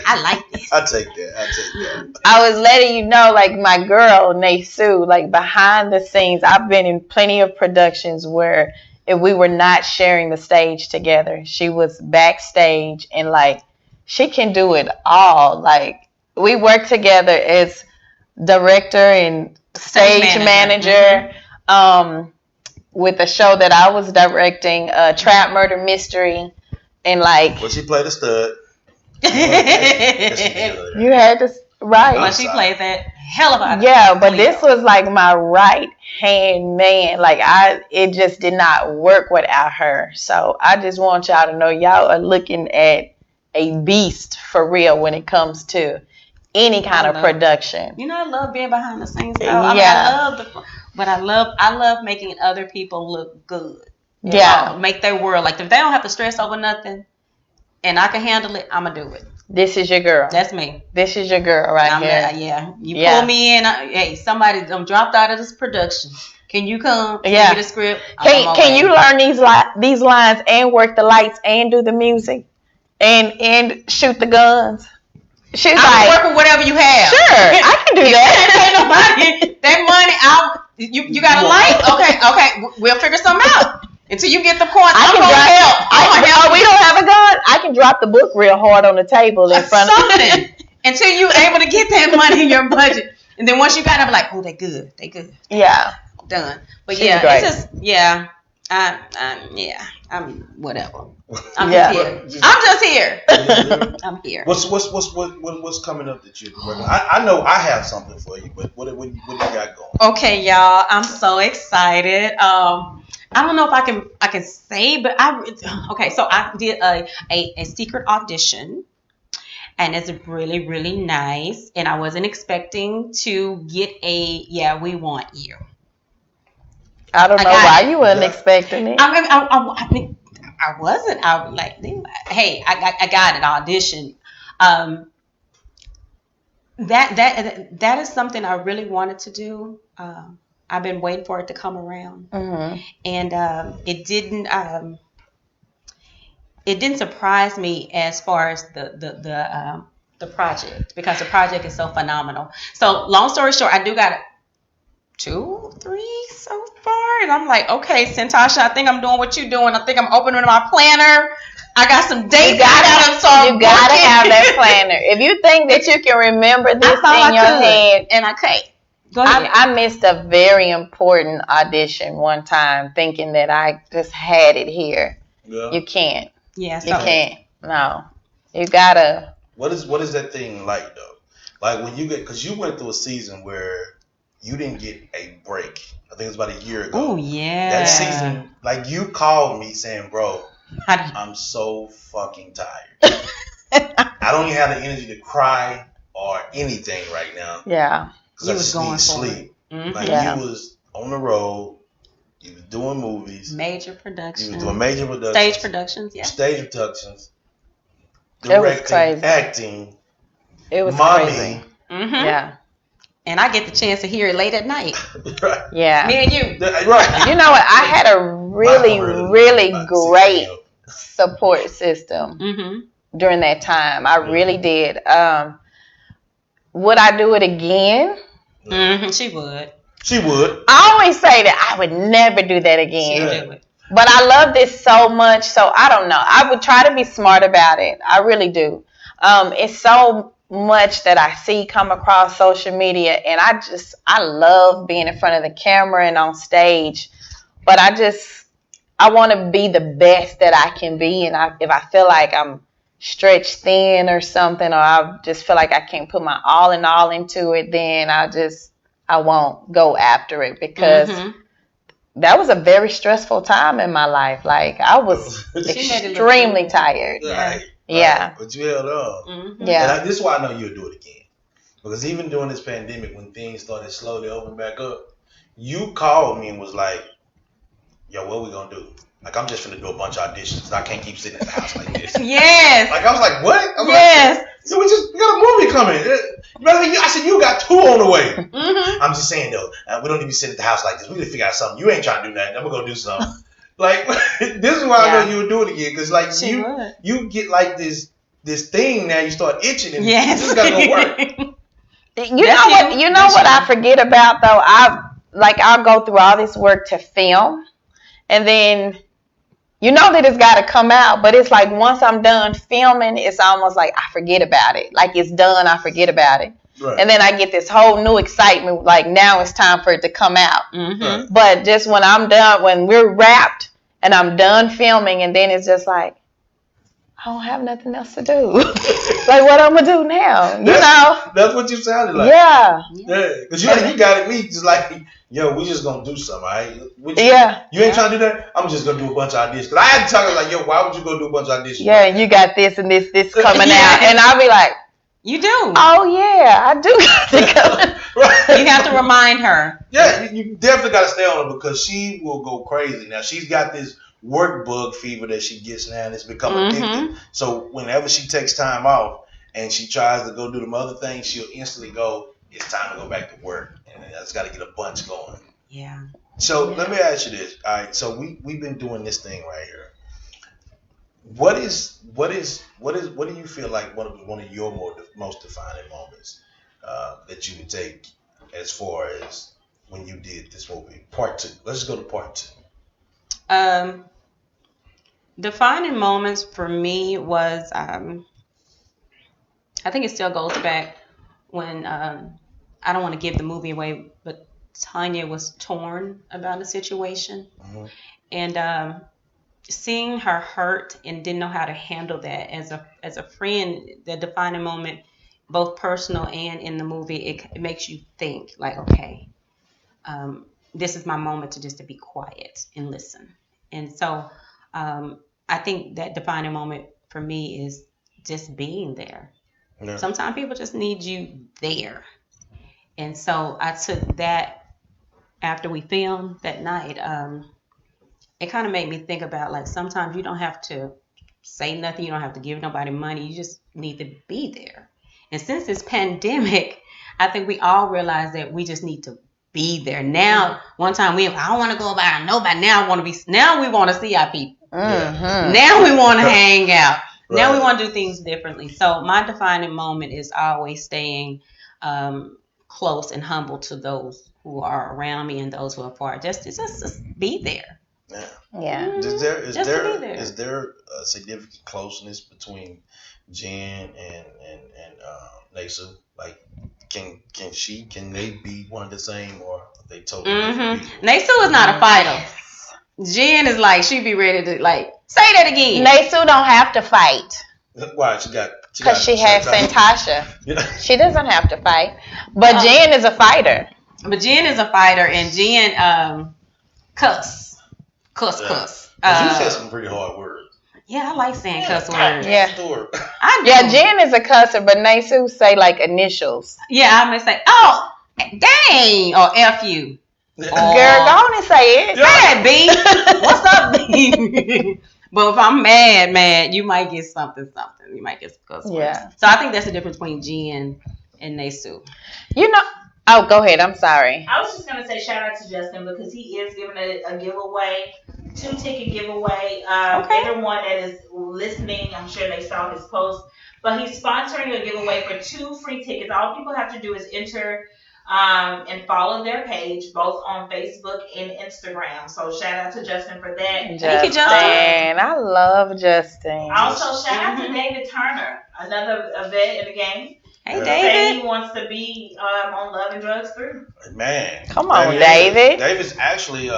I like this. I take that. I was letting you know, like my girl, Nae Sue, like behind the scenes, I've been in plenty of productions where if we were not sharing the stage together, she was backstage and like, she can do it all. Like we work together as director and stage manager. With the show that I was directing, Trap Murder Mystery, and like. Well, she played a stud. You had to right. Well, she played that hell of a. Yeah, but this was like my right hand man. Like it just did not work without her. So I just want y'all to know y'all are looking at a beast for real when it comes to any kind of production. You know, I love being behind the scenes. Though. I mean, I love making other people look good. Yeah. Make their world. Like if they don't have to stress over nothing and I can handle it, I'ma do it. This is your girl. That's me. This is your girl right here. Yeah. You pull me in. Hey, somebody dropped out of this production. Can you come? Yeah. Get a script. Can you learn these lines and work the lights and do the music and shoot the guns? She's I'll work with whatever you have. Sure, I can do that. Ain't nobody that money. You got a light? Okay. We'll figure something out. Until you get the point, I'm gonna help. We don't have a gun. I can drop the book real hard on the table in front of something until you're able to get that money in your budget, and then once you got it, I'm like, oh, they good. Yeah, done. But She's yeah, great. it's just I'm whatever. I'm just here. I'm just here. I'm here. What's coming up that you're working on? I know I have something for you, but what you got going? Okay, y'all, I'm so excited. I don't know if I can say, but so I did a secret audition, and it's really, really nice. And I wasn't expecting to get we want you. I don't know why you weren't expecting it. I mean, I wasn't. I was like, hey, I got an audition. That is something I really wanted to do. I've been waiting for it to come around, and it didn't surprise me as far as the project, because the project is so phenomenal. So long story short, I do got 2, 3 so far, and I'm like, okay, Santasha, I think I'm doing what you're doing. I think I'm opening my planner. I got some dates. You gotta have that planner. If you think that you can remember this in your head, and I can't. I missed a very important audition one time thinking that I just had it here. Yeah. You can't. Yeah, you can't. No. You gotta. What is that thing like though? Like when you because you went through a season where you didn't get a break. I think it was about a year ago. Oh yeah. That season, like you called me saying, bro, I'm so fucking tired. I don't even have the energy to cry or anything right now. Yeah. Because I just need sleep. Like you was on the road, you was doing movies. Major productions. You was doing major productions. Stage productions, yeah. Stage productions. Directing, acting. It was mommy. Crazy. Yeah. And I get the chance to hear it late at night. Right. Yeah. Me and you. Right. You know what? I had a really great support system during that time. I really did. Would I do it again? She would. She would. I always say that I would never do that again. She would do it. But I love this so much, so I don't know. I would try to be smart about it. I really do. It's so much that I see come across social media, and I love being in front of the camera and on stage. But I want to be the best that I can be, and if I feel like I'm stretched thin or something, or I just feel like I can't put my all in all into it, then I won't go after it, because that was a very stressful time in my life. Like I was extremely tired. Right. Yeah. But you held on. Yeah. And this is why I know you'll do it again. Because even during this pandemic, when things started slowly opening back up, you called me and was like, yo, what we gonna do? Like, I'm just finna do a bunch of auditions. I can't keep sitting at the house like this. Yes. Like, I was like, what? Yes. Like, so we got a movie coming. I said, you got 2 on the way. I'm just saying, though, we don't need to be sitting at the house like this. We need to figure out something. You ain't trying to do nothing. I'm going to go do something. Like, this is why I know you would do it again. Because, like, you get, like, this thing now. You start itching. And yes. This got to go work. You know what I forget about, though? I'll go through all this work to film. And then you know that it's got to come out, but it's like once I'm done filming, it's almost like I forget about it. Like it's done, I forget about it. Right. And then I get this whole new excitement, like now it's time for it to come out. Right. But just when I'm done, when we're wrapped and I'm done filming, and then it's just like, I don't have nothing else to do. Like what I'm going to do now, you know? That's what you sounded like. Yeah. Because you got it, me just like, yo, we just going to do something, all right? You ain't trying to do that? I'm just going to do a bunch of auditions. Because I had to tell her, like, yo, why would you go do a bunch of auditions? Yeah, and you got this and this coming out. And I'll be like, you do. Oh, yeah, I do got to go. Right. You have to remind her. Yeah, you definitely got to stay on her because she will go crazy. Now, she's got this work bug fever that she gets now, and it's become addictive. So whenever she takes time off and she tries to go do them other things, she'll instantly go, it's time to go back to work, and I just got to get a bunch going. Yeah. So let me ask you this. All right, so we've been doing this thing right here. What do you feel like one of your most defining moments that you would take as far as when you did this movie? Part 2. Let's just go to part 2. Defining moments for me was I think it still goes back when I don't want to give the movie away, but Tonya was torn about a situation, and seeing her hurt and didn't know how to handle that as a friend. The defining moment, both personal and in the movie, it makes you think like, okay, this is my moment to be quiet and listen. And so I think that defining moment for me is just being there. Yeah. Sometimes people just need you there. And so I took that after we filmed that night. It kind of made me think about, like, sometimes you don't have to say nothing. You don't have to give nobody money. You just need to be there. And since this pandemic, I think we all realize that we just need to be there. Now, one time I don't want to go by nobody. Now we want to see our people. Now we want to hang out. Right. Now we want to do things differently. So my defining moment is always staying close and humble to those who are around me and those who are far. Just be there. Yeah. Is there a significant closeness between Jen and Nae Sue? Like, can they be one of the same, or are they totally different people? Nae Sue is not a fighter. Jen is like, she be ready to, like, say that again. Nae Sue don't have to fight. Why? Because she has Santasha. She doesn't have to fight. But Jen is a fighter. And Jen cuss. You said some pretty hard words. Yeah, I like saying cuss words. Yeah. Jen is a cusser, but Nae Sue say like initials. Yeah, I may say, oh, dang, or F you. Girl, go on and say it. Say it, B. What's up, B? But if I'm mad, you might get something. You might get some cuss words. Yeah. So I think that's the difference between Jen and Nae Sue. Oh, go ahead. I'm sorry. I was just going to say shout out to Justin because he is giving a giveaway, 2-ticket giveaway. Everyone that is listening, I'm sure they saw his post. But he's sponsoring a giveaway for 2 free tickets. All people have to do is enter and follow their page, both on Facebook and Instagram. So shout out to Justin for that. Thank you, Justin. I love Justin. Also, shout out to David Turner, another vet in the game. Hey, David. He wants to be on Love and Drugs 3. Man. Come on, David. David's actually,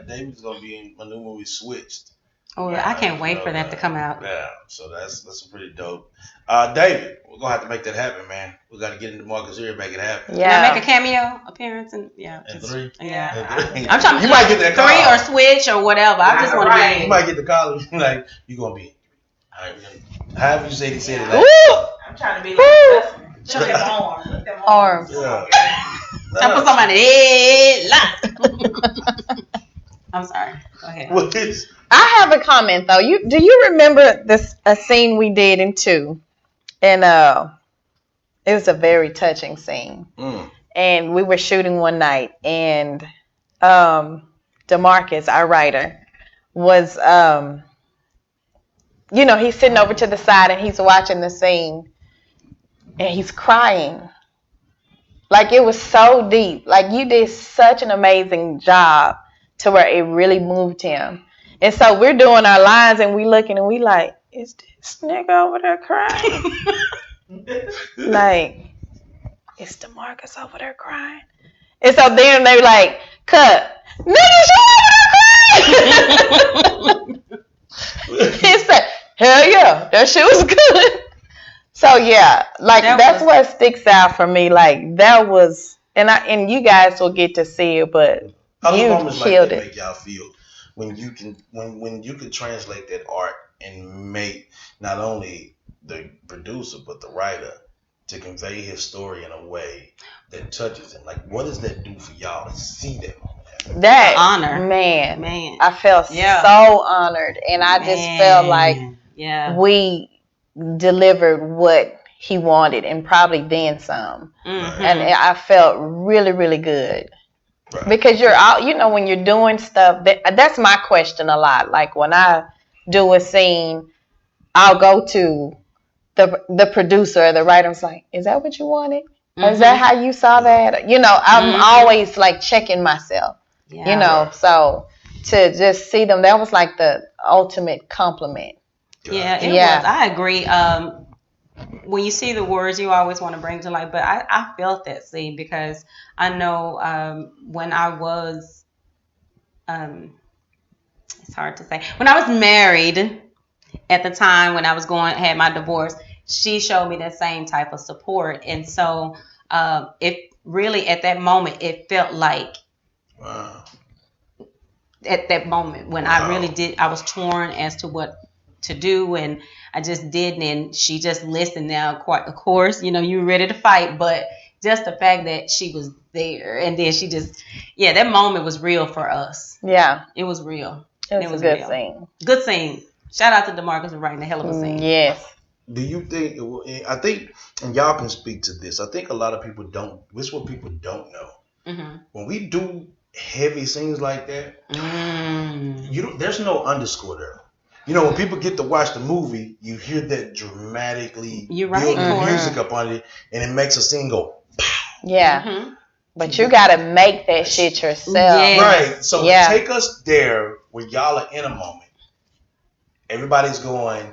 David's going to be in my new movie, Switched. Oh, yeah, I can't wait for that to come out. Yeah, so that's pretty dope. David, we're going to have to make that happen, man. We got to get into Marcus here and make it happen. Yeah. Can I make a cameo appearance? And 3? Yeah. I'm trying to, you might get that 3 or Switch or whatever. I just want to be in. You might get the call. Like, you're going to be. All right, however you say it. Like, I'm trying to be like Look at them arms. Yeah. I put somebody head. I'm sorry. Go ahead. I have a comment though. Do you remember a scene we did in 2? And it was a very touching scene. And we were shooting one night, and DeMarcus, our writer, was he's sitting over to the side and he's watching the scene. And he's crying. Like, it was so deep. Like, you did such an amazing job to where it really moved him. And so we're doing our lines and we looking and we like, is this nigga over there crying? Like, is DeMarcus over there crying? And so then they like, cut. Nigga, she over there crying. He said, hell yeah, that shit was good. So yeah, like that's what sticks out for me. Like that was, and you guys will get to see it, but you killed it. Make y'all feel when you can translate that art and make not only the producer but the writer to convey his story in a way that touches him. Like, what does that do for y'all to see that moment? That honor, man. I felt so honored, and I just felt like we delivered what he wanted, and probably then some. And I felt really, really good. Right. Because you're out, when you're doing stuff, that's my question a lot. Like when I do a scene, I'll go to the producer or the writer. It's like, is that what you wanted? Or is that how you saw that? I'm always like checking myself. So to just see them, that was like the ultimate compliment. Yeah, it was. I agree. When you see the words, you always want to bring to life. But I felt that scene because I know when I was, it's hard to say, when I was married at the time when I was had my divorce, she showed me that same type of support. And so it really, at that moment, it felt like, at that moment when I really did, I was torn as to what to do, and I just didn't, and she just listened. Now, quite of course, you were ready to fight, but just the fact that she was there, and then she just, that moment was real for us. Yeah, it was real. It was a good scene. Good scene. Shout out to DeMarcus for writing a hell of a scene. Yes. Do you think? I think, and y'all can speak to this. I think a lot of people don't. This is what people don't know. Mm-hmm. When we do heavy scenes like that, there's no underscore there. When people get to watch the movie, you hear that dramatically building music up on it, and it makes a scene go pow. Yeah. Mm-hmm. But you got to make that shit yourself. Yes. Right. So take us there where y'all are in a moment. Everybody's going,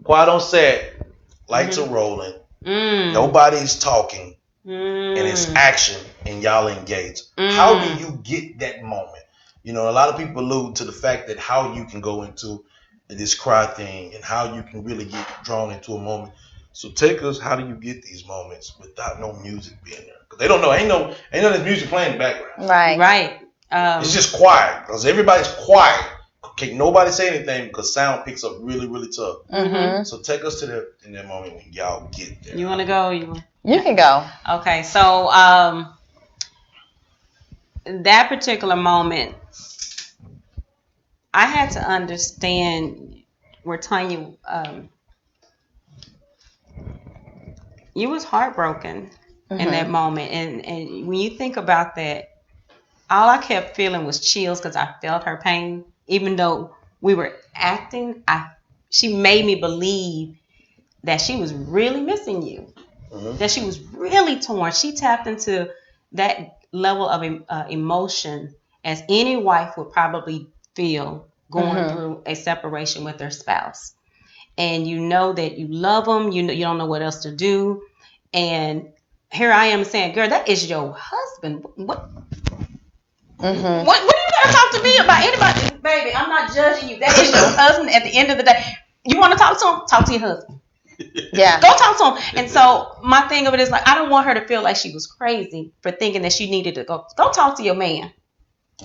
quiet on set, lights are rolling, nobody's talking, and it's action, and y'all engaged. How do you get that moment? A lot of people allude to the fact that how you can go into this cry thing and how you can really get drawn into a moment. So take us, how do you get these moments without no music being there? Because they don't know, ain't no this music playing in the background. Right. It's just quiet because everybody's quiet. Can't nobody say anything because sound picks up really, really tough. Mm-hmm. So take us to in that moment when y'all get there. You want to go? You can go. Okay, so that particular moment, I had to understand where Tonya, you was heartbroken in that moment. And when you think about that, all I kept feeling was chills because I felt her pain. Even though we were acting, she made me believe that she was really missing you, that she was really torn. She tapped into that level of emotion as any wife would probably feel going through a separation with their spouse. And you know that you love them, you don't know what else to do. And here I am saying, girl, that is your husband. What do you gotta talk to me about? Anybody, baby, I'm not judging you. That is your husband at the end of the day. You want to talk to him? Talk to your husband. Yeah. Go talk to him. And so my thing of it is like, I don't want her to feel like she was crazy for thinking that she needed to go talk to your man.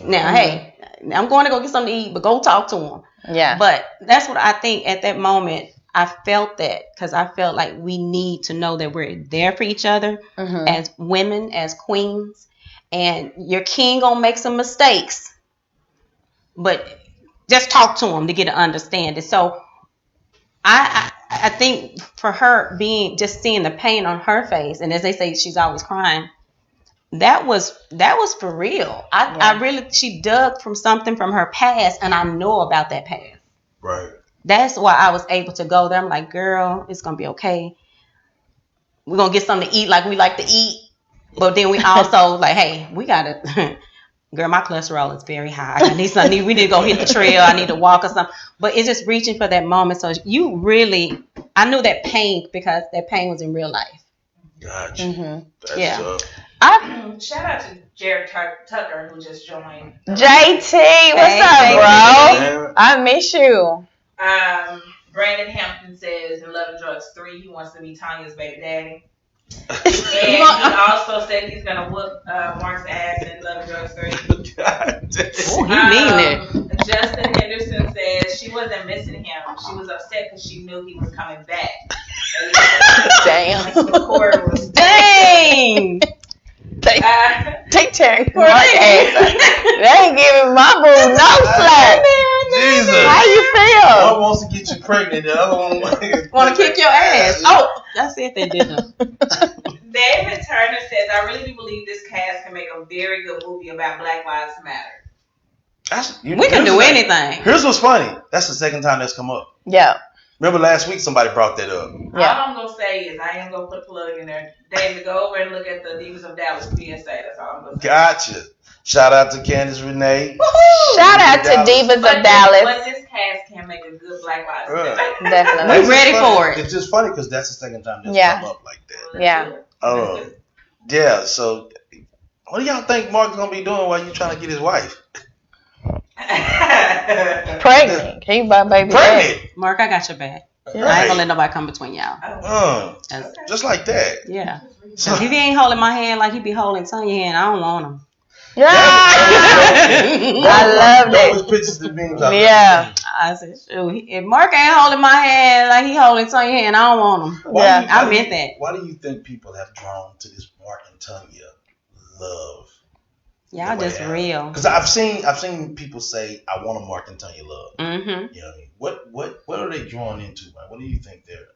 Now, hey, I'm going to go get something to eat, but go talk to him. Yeah. But that's what I think at that moment. I felt that because I felt like we need to know that we're there for each other as women, as queens. And your king gonna make some mistakes, but just talk to him to get an understanding. So I think for her just seeing the pain on her face, and as they say, she's always crying. That was for real. I really, she dug from something from her past, and I know about that past. Right. That's why I was able to go there. I'm like, girl, it's gonna be okay. We're gonna get something to eat like we like to eat. But then we also like, hey, we gotta, girl, my cholesterol is very high. I need something. We need to go hit the trail. I need to walk or something. But it's just reaching for that moment. So you really, I knew that pain because that pain was in real life. Gotcha. Mm-hmm. Yeah. Shout out to Jared Tucker who just joined. JT, what's up, bro? I miss you. Brandon Hampton says in Love and Drugs 3 he wants to be Tonya's baby daddy. And he also said he's gonna whoop Mark's ass in Love and Drugs 3. Oh, he mean it. Justin Henderson says she wasn't missing him. She was upset because she knew he was coming back. Damn. The chorus. Dang. Take tearing Mark ass. They ain't giving my boo no slack. Jesus. How you feel? One wants to get you pregnant, the other one want to kick your ass. Oh, that's it. They didn't. David Turner says, I really do believe this cast can make a very good movie about Black Lives Matter. We can do anything. Here's what's funny. That's the second time that's come up. Yeah. Remember last week somebody brought that up. Yeah. All I'm going to say is I ain't going to put a plug in there. David, go over and look at the Divas of Dallas PSA. That's all I'm going to say. Gotcha. Shout out to Candace Renee. Woo-hoo! Shout out to Divas of Dallas. But this cast can make a good Black Lives Matter. Definitely. We're ready for it. It's just funny because that's the second time that's come up like that. Yeah. Yeah, so what do y'all think Mark's going to be doing while you trying to get his wife? Pregnant. Can you buy baby? Pregnant. Mark, I got your back. Right. I ain't gonna let nobody come between y'all. Just like that. Yeah. So if he ain't holding my hand like he be holding Tonya's hand, I don't want him. Yeah. I love it. Pictures of memes. Yeah. I said, shoot, if Mark ain't holding my hand like he holding Tonya's hand, I don't want him. I meant that. Why do you think people have drawn to this Mark and Tonya love? Y'all just real. Because I've seen people say, I want a Mark and Tonya love. Mm-hmm. You know what I mean? What are they drawn into? Like, what do you think they're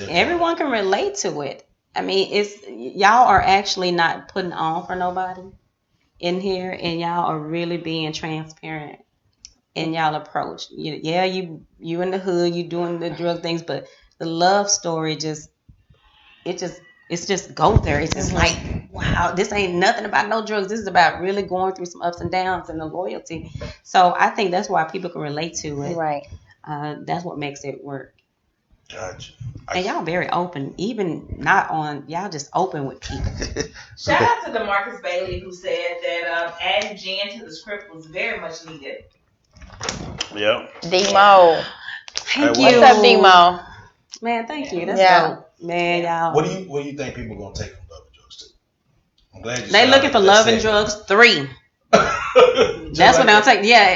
Everyone can relate to it. I mean, it's y'all are actually not putting on for nobody in here, and y'all are really being transparent in y'all approach. You in the hood, you doing the drug things, but the love story it's just go there. It's just like, wow, this ain't nothing about no drugs. This is about really going through some ups and downs and the loyalty. So I think that's why people can relate to it. Right. That's what makes it work. Gotcha. And y'all very open, even not on, y'all just open with people. Shout out to DeMarcus Bailey who said that adding Jen to the script was very much needed. Yeah. Demo. Thank you. What's up, Demo? Man, thank you. That's dope. Man, y'all. What do you think people are gonna take from Love and Drugs 2? I'm glad you they looking for Love and Drugs 3. That's what they'll take. Yeah,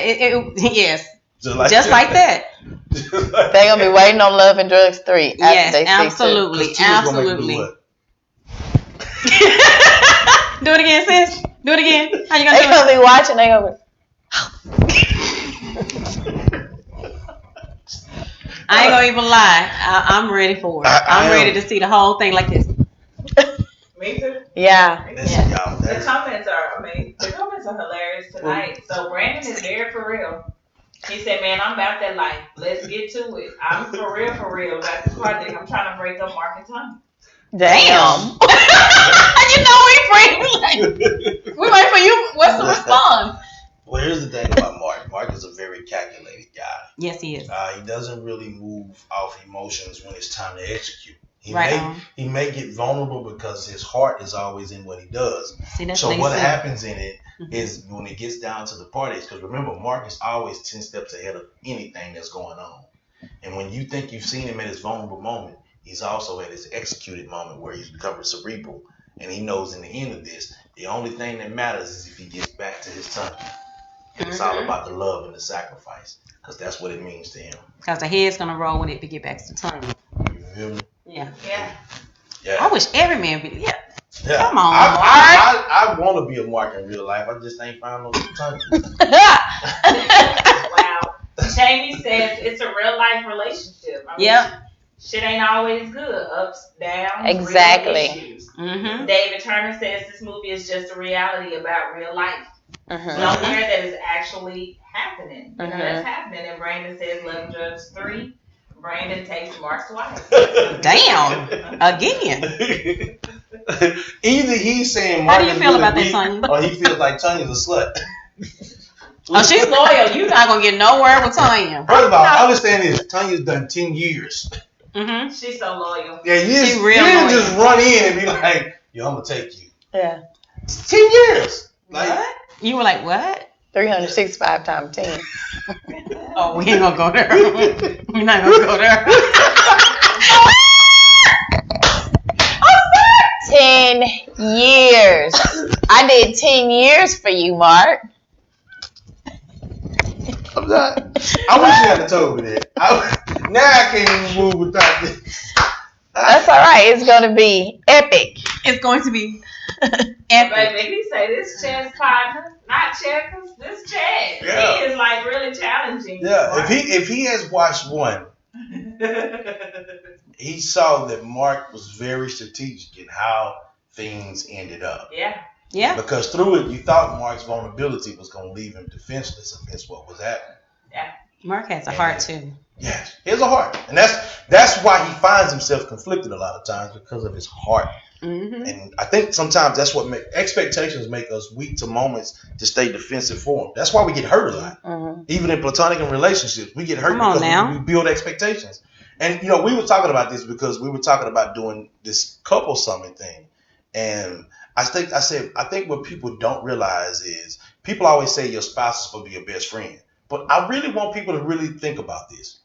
yes. Just like that. They're gonna be waiting on Love and Drugs 3 after yes, absolutely. Absolutely. Do it again, sis. Do it again. How you gonna do it? They're gonna be watching, they gonna be I ain't gonna even lie. I'm ready for it. I'm ready to see the whole thing like this. Me too. Yeah. The comments are hilarious tonight. So Brandon is very for real. He said, man, I'm about that life. Let's get to it. I'm for real about this project. I'm trying to break up Mark and Tonya. Damn. You know we wait for you. What's the response? Well, here's the thing about Mark. Mark is a very calculated guy. Yes, he is. He doesn't really move off emotions when it's time to execute. He may get vulnerable because his heart is always in what he does. So what happens in it is when it gets down to the parties, because remember, Mark is always 10 steps ahead of anything that's going on. And when you think you've seen him at his vulnerable moment, he's also at his executed moment where he's becoming cerebral. And he knows in the end of this, the only thing that matters is if he gets back to his tongue. And it's all about the love and the sacrifice, because that's what it means to him. Because the head's going to roll when it get back to the tongue. You feel me? Yeah. I wish every man be. Yeah. Come on, I want to be a Mark in real life. I just ain't found no tongue. Wow. Jamie says it's a real life relationship. I mean, shit ain't always good. Ups, downs, exactly. real issues. Mm-hmm. David Turner says this movie is just a reality about real life. Somewhere that is actually happening. You know, that's happening. And Brandon says Love and Drugs 3. Brandon takes Mark's wife. Damn. Again. Either he's saying Mark how do you feel about that, Tonya? Or he feels like Tonya's a slut. Oh, she's loyal. You're not going to get nowhere with Tonya. First of all, I understand this. Tonya's done 10 years. Mm-hmm. She's so loyal. Yeah, you didn't just run in and be like, yo, I'm going to take you. Yeah. 10 years. Like, what? You were like, what? 365 times 10. Oh, we ain't going to go there. We're not going to go there. 10 years. I did 10 years for you, Mark. I'm not. I wish you had told me that. Now I can't even move without this. That's all right. It's going to be epic. It's going to be Baby, he say this chess partner, not checkers, this chess. Yeah. He is like really challenging. Yeah, if he has watched one, he saw that Mark was very strategic in how things ended up. Yeah. Yeah. Because through it, you thought Mark's vulnerability was going to leave him defenseless against what was happening. Yeah. Mark has a heart too. Yes, he has a heart, and that's why he finds himself conflicted a lot of times because of his heart. Mm-hmm. And I think sometimes that's what expectations make us weak to moments to stay defensive for them. That's why we get hurt a lot, even in platonic and relationships. We get hurt because we build expectations. And you know, we were talking about this because we were talking about doing this couple summit thing, and I think what people don't realize is people always say your spouse is supposed to be your best friend, but I really want people to really think about this.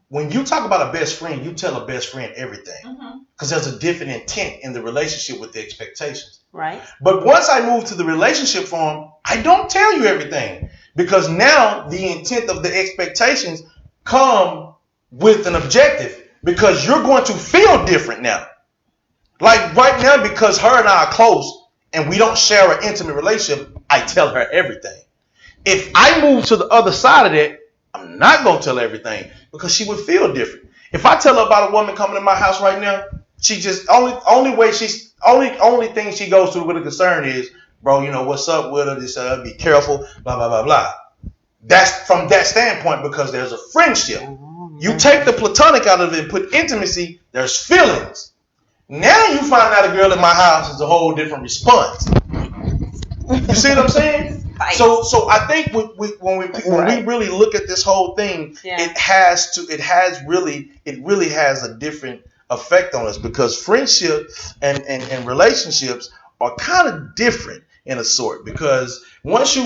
When you talk about a best friend, you tell a best friend everything because there's a different intent in the relationship with the expectations. Right. But once I move to the relationship form, I don't tell you everything because now the intent of the expectations come with an objective because you're going to feel different now. Like right now, because her and I are close and we don't share an intimate relationship, I tell her everything. If I move to the other side of that, I'm not going to tell her everything because she would feel different. If I tell her about a woman coming to my house right now, she just only thing she goes through with a concern is, bro, you know, what's up with her? This, be careful, blah, blah, blah, blah. That's from that standpoint because there's a friendship. You take the platonic out of it and put intimacy, there's feelings. Now you find out a girl in my house is a whole different response. You see what I'm saying? So I think when we really look at this whole thing, it really has a different effect on us because friendship and relationships are kind of different in a sort because once you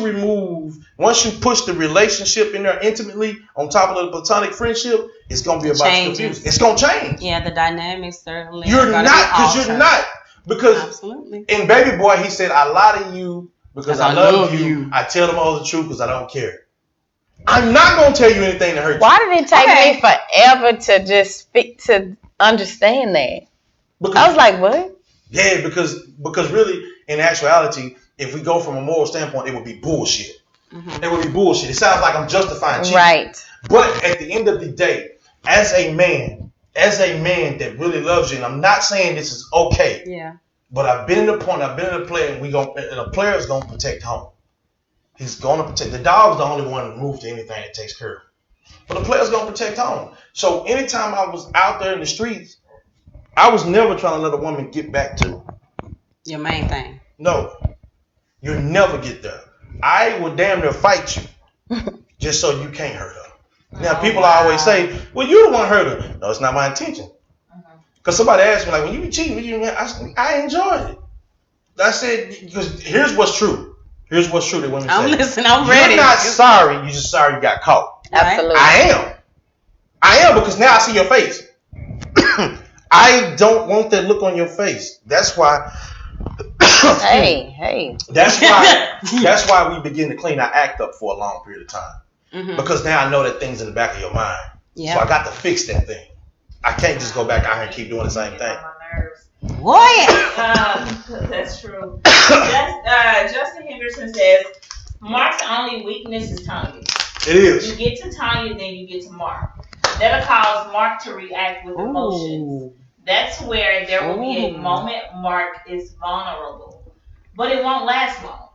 push the relationship in there intimately on top of the platonic friendship, it's going to be about confusion. It's going to change. Yeah, the dynamics certainly. You're not because absolutely. In Baby Boy, he said, "I lie to you because I love you. I tell them all the truth because I don't care." I'm not going to tell you anything to hurt you. Why did it take me forever to just to understand that? Because, I was like, what? Yeah, because really, in actuality, if we go from a moral standpoint, it would be bullshit. It would be bullshit. It sounds like I'm justifying cheating. Right. But at the end of the day, as a man that really loves you, and I'm not saying this is okay. Yeah. But I've been in the point, I've been in a player, and a player is going to protect home. He's going to protect. The dog's the only one to move to anything that takes care of him. But the player's going to protect home. So anytime I was out there in the streets, I was never trying to let a woman get back to your main thing. No. You'll never get there. I will damn near fight you just so you can't hurt her. Now, people always say, well, you the one hurt her. No, it's not my intention. Because somebody asked me, like, when you be cheating, I enjoyed it. I said, because here's what's true. Here's what's true that women say. I'm listening. I'm ready. You're not sorry. You're just sorry you got caught. Absolutely. I am because now I see your face. I don't want that look on your face. That's why. Hey. That's why we begin to clean our act up for a long period of time. Because now I know that thing's in the back of your mind. Yeah. So I got to fix that thing. I can't just go back out here and keep doing the same thing. What? That's true. Justin Henderson says, Mark's only weakness is Tonya. It is. You get to Tonya, then you get to Mark. That'll cause Mark to react with emotions. That's where there will be a moment Mark is vulnerable. But it won't last long.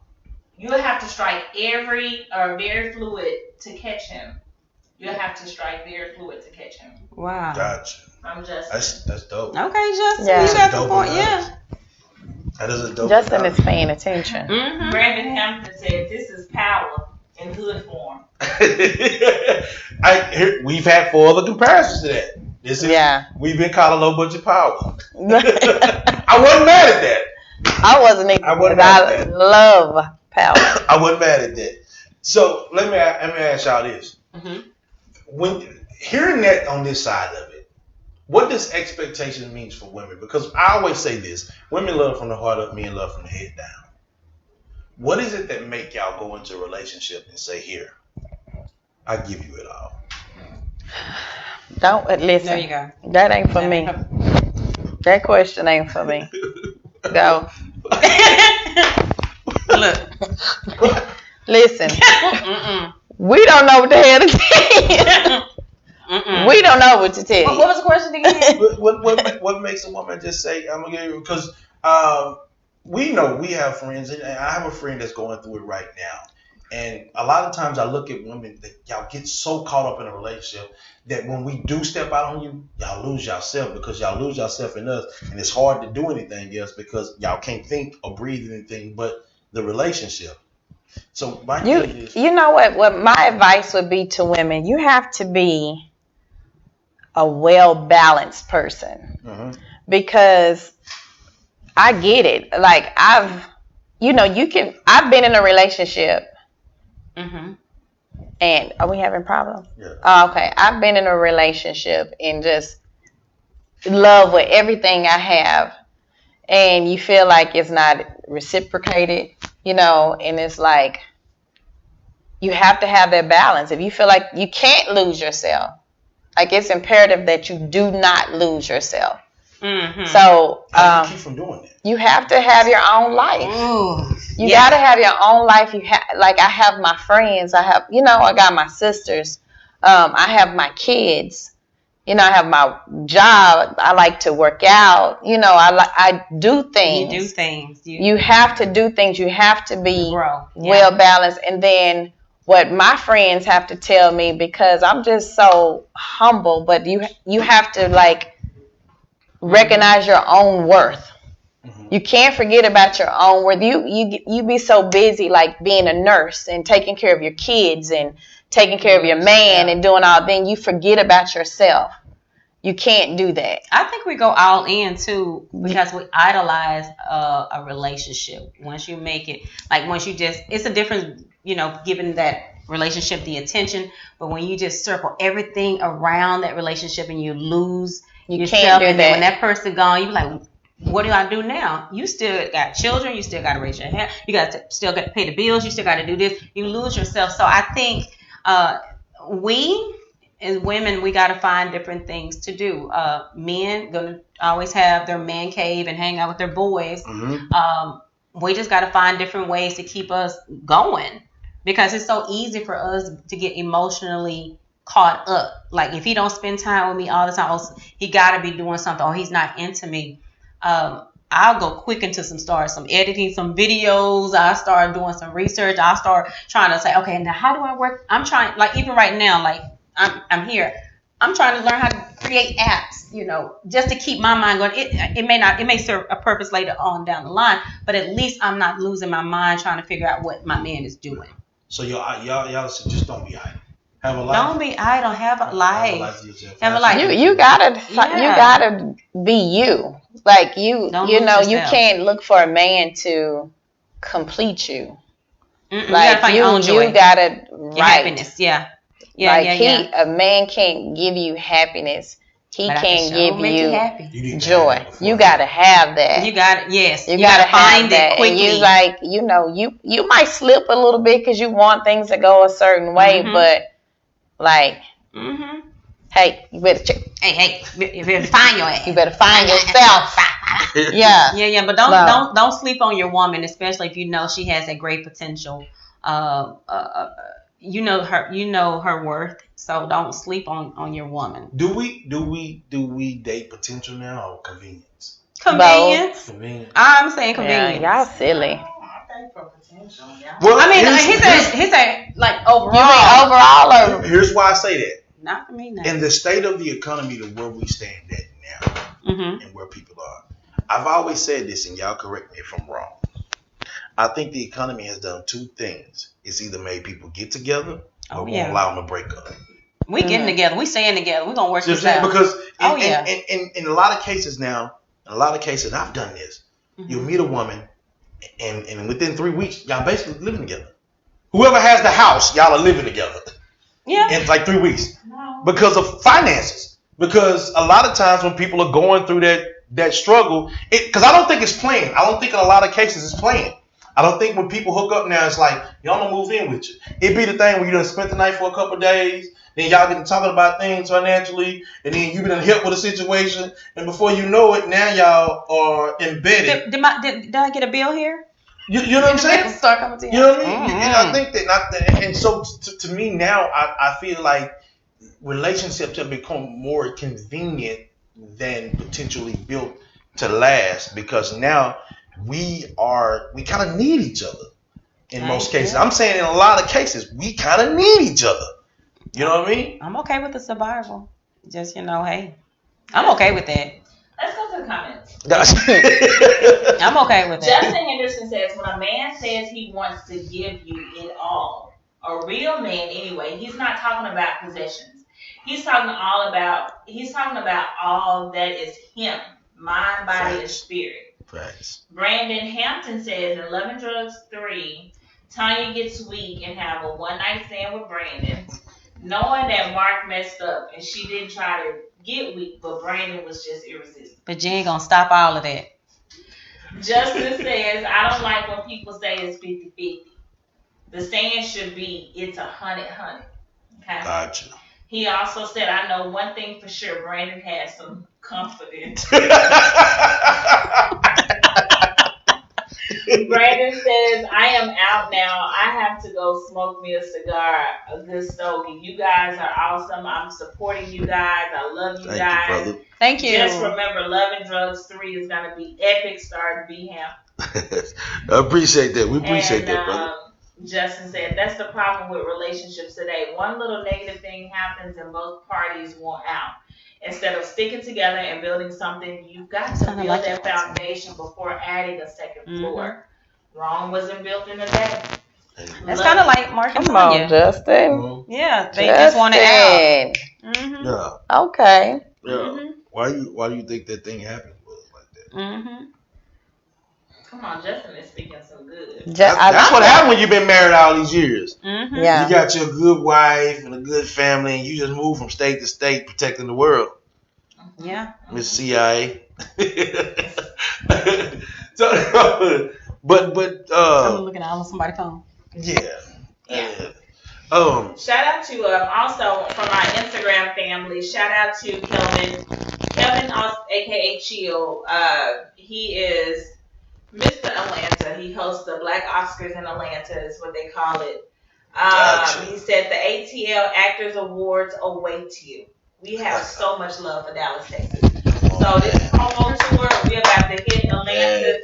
You'll have to strike very fluid to catch him. You'll have to strike very fluid to catch him. Wow. Gotcha. I'm Justin. That's dope. Okay, Justin. Yeah. You got the point. Yeah. That is a dope. Justin is paying attention. Brandon Hampton said, "This is power in good form." We've had 4 other comparisons to that. We've been called a low budget power. I wasn't mad at that. I wasn't either. I love power. I wasn't mad at that. So let me ask y'all this: when hearing that on this side of it, what does expectation mean for women? Because I always say this: women love from the heart up, men love from the head down. What is it that make y'all go into a relationship and say, "Here, I give you it all"? Don't listen. There you go. That ain't for me. That question ain't for me. Go. Look. Listen. We don't know what the hell to tell you. We don't know what to tell you. What was the question again? What makes a woman just say, I'm going to give you, because we know we have friends, and I have a friend that's going through it right now. And a lot of times I look at women that y'all get so caught up in a relationship that when we do step out on you, y'all lose yourself, because y'all lose yourself in us. And it's hard to do anything else because y'all can't think or breathe anything but the relationship. So my thing is, you know what my advice would be to women, you have to be a well-balanced person. Because I get it. Like I've been in a relationship. And are we having problems? Yeah. Oh, okay. I've been in a relationship and just love with everything I have. And you feel like it's not reciprocated, and it's like you have to have that balance. If you feel like you can't lose yourself, like it's imperative that you do not lose yourself. So how do you keep from doing that? You have to have your own life. You got to have your own life. Like I have my friends. I have, I got my sisters. I have my kids. I have my job. I like to work out. I do things. You do things. You have to do things. You have to be well balanced. And then what my friends have to tell me, because I'm just so humble, but you have to recognize your own worth. You can't forget about your own worth. You be so busy being a nurse and taking care of your kids and taking care of your man and doing all things, you forget about yourself. You can't do that. I think we go all in too because we idolize a relationship. Once you make it, it's a difference, giving that relationship the attention. But when you just circle everything around that relationship and you lose yourself, can't do and that. then when that person gone, you be like, what do I do now? You still got children. You still got to raise your hand. You still got to pay the bills. You still got to do this. You lose yourself. So I think we as women, we got to find different things to do. Men gonna always have their man cave and hang out with their boys. We just got to find different ways to keep us going, because it's so easy for us to get emotionally caught up. Like if he don't spend time with me all the time, he got to be doing something, or he's not into me. I'll go quick into some editing, some videos. I start doing some research. I'll start trying to say, okay, now how do I work? I'm trying, even right now, I'm here. I'm trying to learn how to create apps, just to keep my mind going. It may serve a purpose later on down the line, but at least I'm not losing my mind trying to figure out what my man is doing. So y'all just don't be idle. Have a life. Don't be idle. Have a life. Have a life. You gotta be you. You can't look for a man to complete you. You gotta find your own joy. You gotta your happiness. A man can't give you happiness. He can't give you joy. You gotta have that. You gotta You gotta find that. Quickly. And you might slip a little bit because you want things to go a certain way, but hey, you better check. Hey, you better find your ass. You better find yourself. Yeah. But don't sleep on your woman, especially if you know she has that great potential. You know her worth, so don't sleep on your woman. Do we date potential now or convenience? Convenience. I'm saying convenience. Y'all silly. Well, he said overall. You mean overall? Here's why I say that. Not for me now. In the state of the economy to where we stand at now, and where people are, I've always said this, and y'all correct me if I'm wrong. I think the economy has done two things. It's either made people get together or won't allow them to break up. We getting together. We staying together. We're going to work this out. Because in a lot of cases now, I've done this. You meet a woman, and within 3 weeks, y'all basically living together. Whoever has the house, y'all are living together. Yeah. In 3 weeks. Because of finances. Because a lot of times when people are going through that struggle, because I don't think it's planned. I don't think in a lot of cases it's planned. I don't think when people hook up now, it's like, yo, I'm going to move in with you. It'd be the thing where you done spent the night for a couple of days. Then y'all get to talking about things financially, and then you been hit with a situation, and before you know it, now y'all are embedded. Did I get a bill here? You know what I'm saying? Start coming to you. You know what I mean? I think that, and so to me now, I feel like relationships have become more convenient than potentially built to last, because now we kind of need each other in most cases. I'm saying in a lot of cases, we kind of need each other. You know what I mean? I'm okay with the survival. Just, hey, I'm okay with that. Let's go to the comments. I'm okay with that. Justin Henderson says, when a man says he wants to give you it all, a real man anyway, he's not talking about possessions. He's talking about all that is him, mind, body, and spirit. Right. Brandon Hampton says, in Love and Drugs 3, Tonya gets weak and have a one-night stand with Brandon, knowing that Mark messed up and she didn't try to get weak, but Brandon was just irresistible. But you ain't gonna stop all of that. Justin says, I don't like when people say it's 50-50. The saying should be, it's 100-100. Okay? Gotcha. He also said, I know one thing for sure, Brandon has some confidence. Brandon says, I am out now. I have to go smoke me a cigar, a good stogie. You guys are awesome. I'm supporting you guys. I love you guys. Thank you. Just remember, Love and Drugs 3 is going to be epic, starring B-Ham. I appreciate that. We appreciate that, brother. Justin said, that's the problem with relationships today. One little negative thing happens and both parties want out. Instead of sticking together and building something, you've got to build that foundation before adding a second floor. Rome wasn't built in a day. That's kind of like Marc and Tonya. Come on, Justin. Yeah, they just want it out. Yeah. Okay. Yeah. Why do you think that thing happened like that? Come on, Justin is speaking some good. That's what happened when you've been married all these years. Yeah. You got your good wife and a good family, and you just move from state to state protecting the world. Yeah. Miss CIA. But I'm looking at somebody's phone. Yeah. Shout out to also from our Instagram family. Shout out to Kelvin, aka Chill. He is Mr. Atlanta. He hosts the Black Oscars in Atlanta, is what they call it. He said the ATL Actors Awards await you. We have so much love for Dallas, Texas. So this promo tour, we're about to hit Atlanta,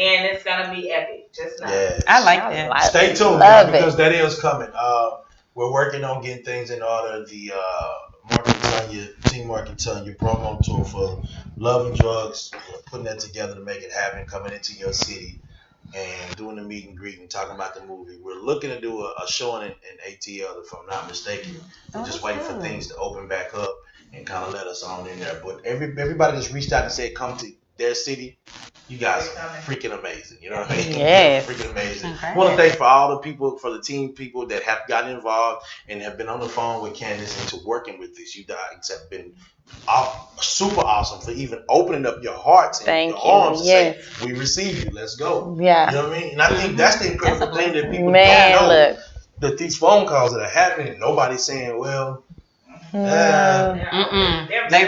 and it's gonna be epic. Just know. Yes. I like that. Stay tuned, man, because that is coming. We're working on getting things in order. The Team Marc and Tonya promo tour for Love and Drugs. We're putting that together to make it happen, coming into your city and doing a meet and greet and talking about the movie. We're looking to do a showing in ATL, if I'm not mistaken. We're just waiting for things to open back up and kind of let us on in there. But everybody that's reached out and said come to their city, you guys are freaking amazing. You know what I mean? Yes. Freaking amazing. Okay. I want to thank for all the people, for the team people that have gotten involved and have been on the phone with Candace and to working with this. You guys have been super awesome for even opening up your hearts and your arms to say, we receive you, let's go. Yeah. You know what I mean? And I think that's the incredible thing that people don't know. Look. That these phone calls that are happening, nobody's saying, well, They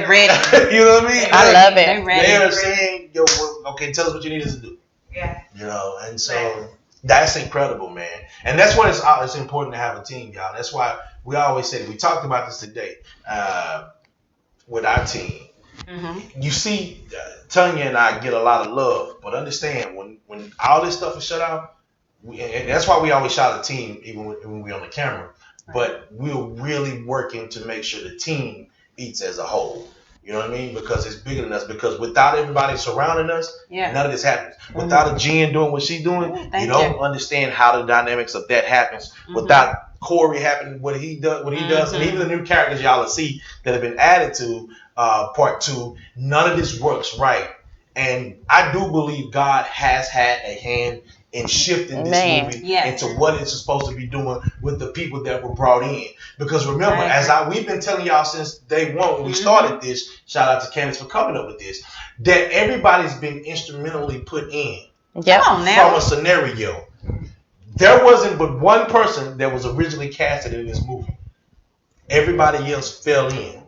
ready. you know what I mean? I love it. They ready. They're saying, yo, okay, tell us what you need us to do. Yeah. You know, and so that's incredible, man. And that's why it's important to have a team, y'all. That's why we always say, we talked about this today with our team. You see, Tonya and I get a lot of love, but understand when all this stuff is shut out, and that's why we always shout a team even when we're on the camera. But we're really working to make sure the team eats as a whole. You know what I mean? Because it's bigger than us. Because without everybody surrounding us, none of this happens. Without a Jen doing what she's doing, you don't understand how the dynamics of that happens. Without Corey happening, what he does, and even the new characters y'all will see that have been added to part 2, none of this works right. And I do believe God has had a hand in shifting this movie into what it's supposed to be doing with the people that were brought in. Because remember, we've been telling y'all since day one when we started this, shout out to Candace for coming up with this, that everybody's been instrumentally put in from a scenario. There wasn't but one person that was originally casted in this movie. Everybody else fell in.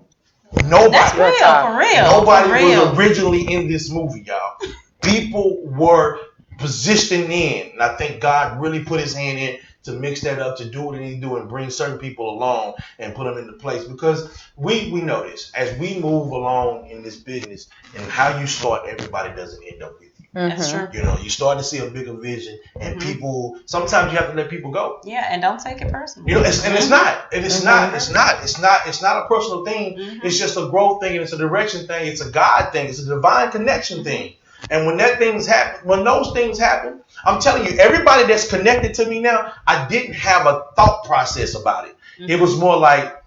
Nobody. That's real, for real. Nobody for real. was originally in this movie, y'all. People were positioned in, and I think God really put His hand in to mix that up, to do what He do, and bring certain people along and put them into place. Because we know this as we move along in this business, and how you start, everybody doesn't end up with you. That's true. You know, you start to see a bigger vision, and people. Sometimes you have to let people go. Yeah, and don't take it personally. You know, it's not a personal thing. It's just a growth thing, and it's a direction thing. It's a God thing. It's a divine connection thing. And when those things happen, I'm telling you, everybody that's connected to me now, I didn't have a thought process about it. It was more like,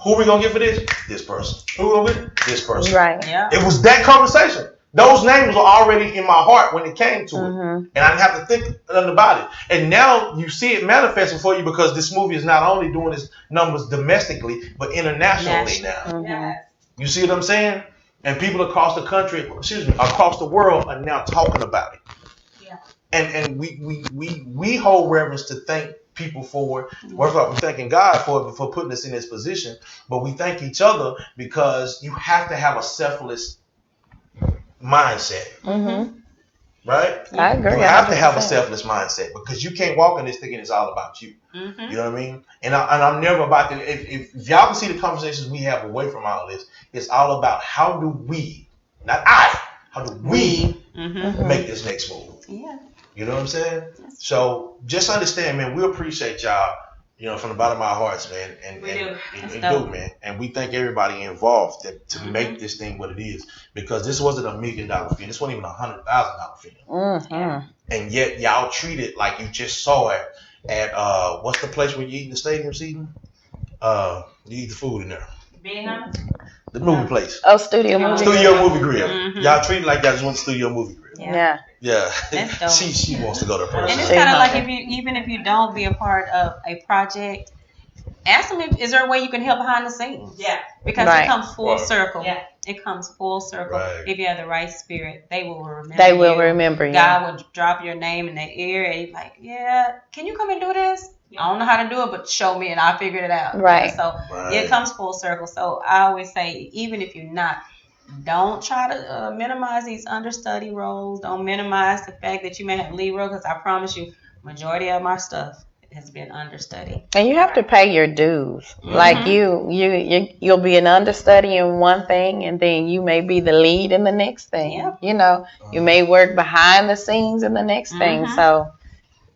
who are we gonna get for this? This person. Who are we gonna get? This person. Right. Yeah. It was that conversation. Those names were already in my heart when it came to it. And I didn't have to think nothing about it. And now you see it manifesting for you, because this movie is not only doing its numbers domestically, but internationally now. You see what I'm saying? And people across the country, across the world are now talking about it. Yeah. And we hold reverence to thank people for it. First of all, we're thanking God for putting us in this position, but we thank each other because you have to have a selfless mindset. Right? I agree. You have to have a 100%. selfless mindset, because you can't walk in this thinking it's all about you. You know what I mean? And I'm never about to. If y'all can see the conversations we have away from all this, it's all about how do we, not I, how do we make this next move? Yeah. You know what I'm saying? So just understand, man. We appreciate y'all. You know, from the bottom of our hearts, man. And We do. We do, man. And we thank everybody involved to make this thing what it is. Because this wasn't $1 million film. This wasn't even $100,000 film. And yet y'all treat it like you just saw it at what's the place where you eat in the stadium seating? You eat the food in there. Being honest. The movie place. Oh, Studio Movie. Studio Movie Grill. Y'all treat it like y'all just went to Studio Movie Grill. Yeah. Yeah. That's dope. She wants to go to person. And it's kind of like, even if you don't be a part of a project, ask them, is there a way you can help behind the scenes? Yeah. Because it comes full circle. Yeah. It comes full circle. Right. If you have the right spirit, they will remember They will you. remember you. God will drop your name in their ear, and you're like, yeah, can you come and do this? I don't know how to do it, but show me and I'll figure it out. Right. So it comes full circle. So I always say, even if you're not, don't try to minimize these understudy roles. Don't minimize the fact that you may have lead role, because I promise you, majority of my stuff has been understudy. And you have to pay your dues. Like you'll be an understudy in one thing, and then you may be the lead in the next thing. Yep. You know, you may work behind the scenes in the next thing. So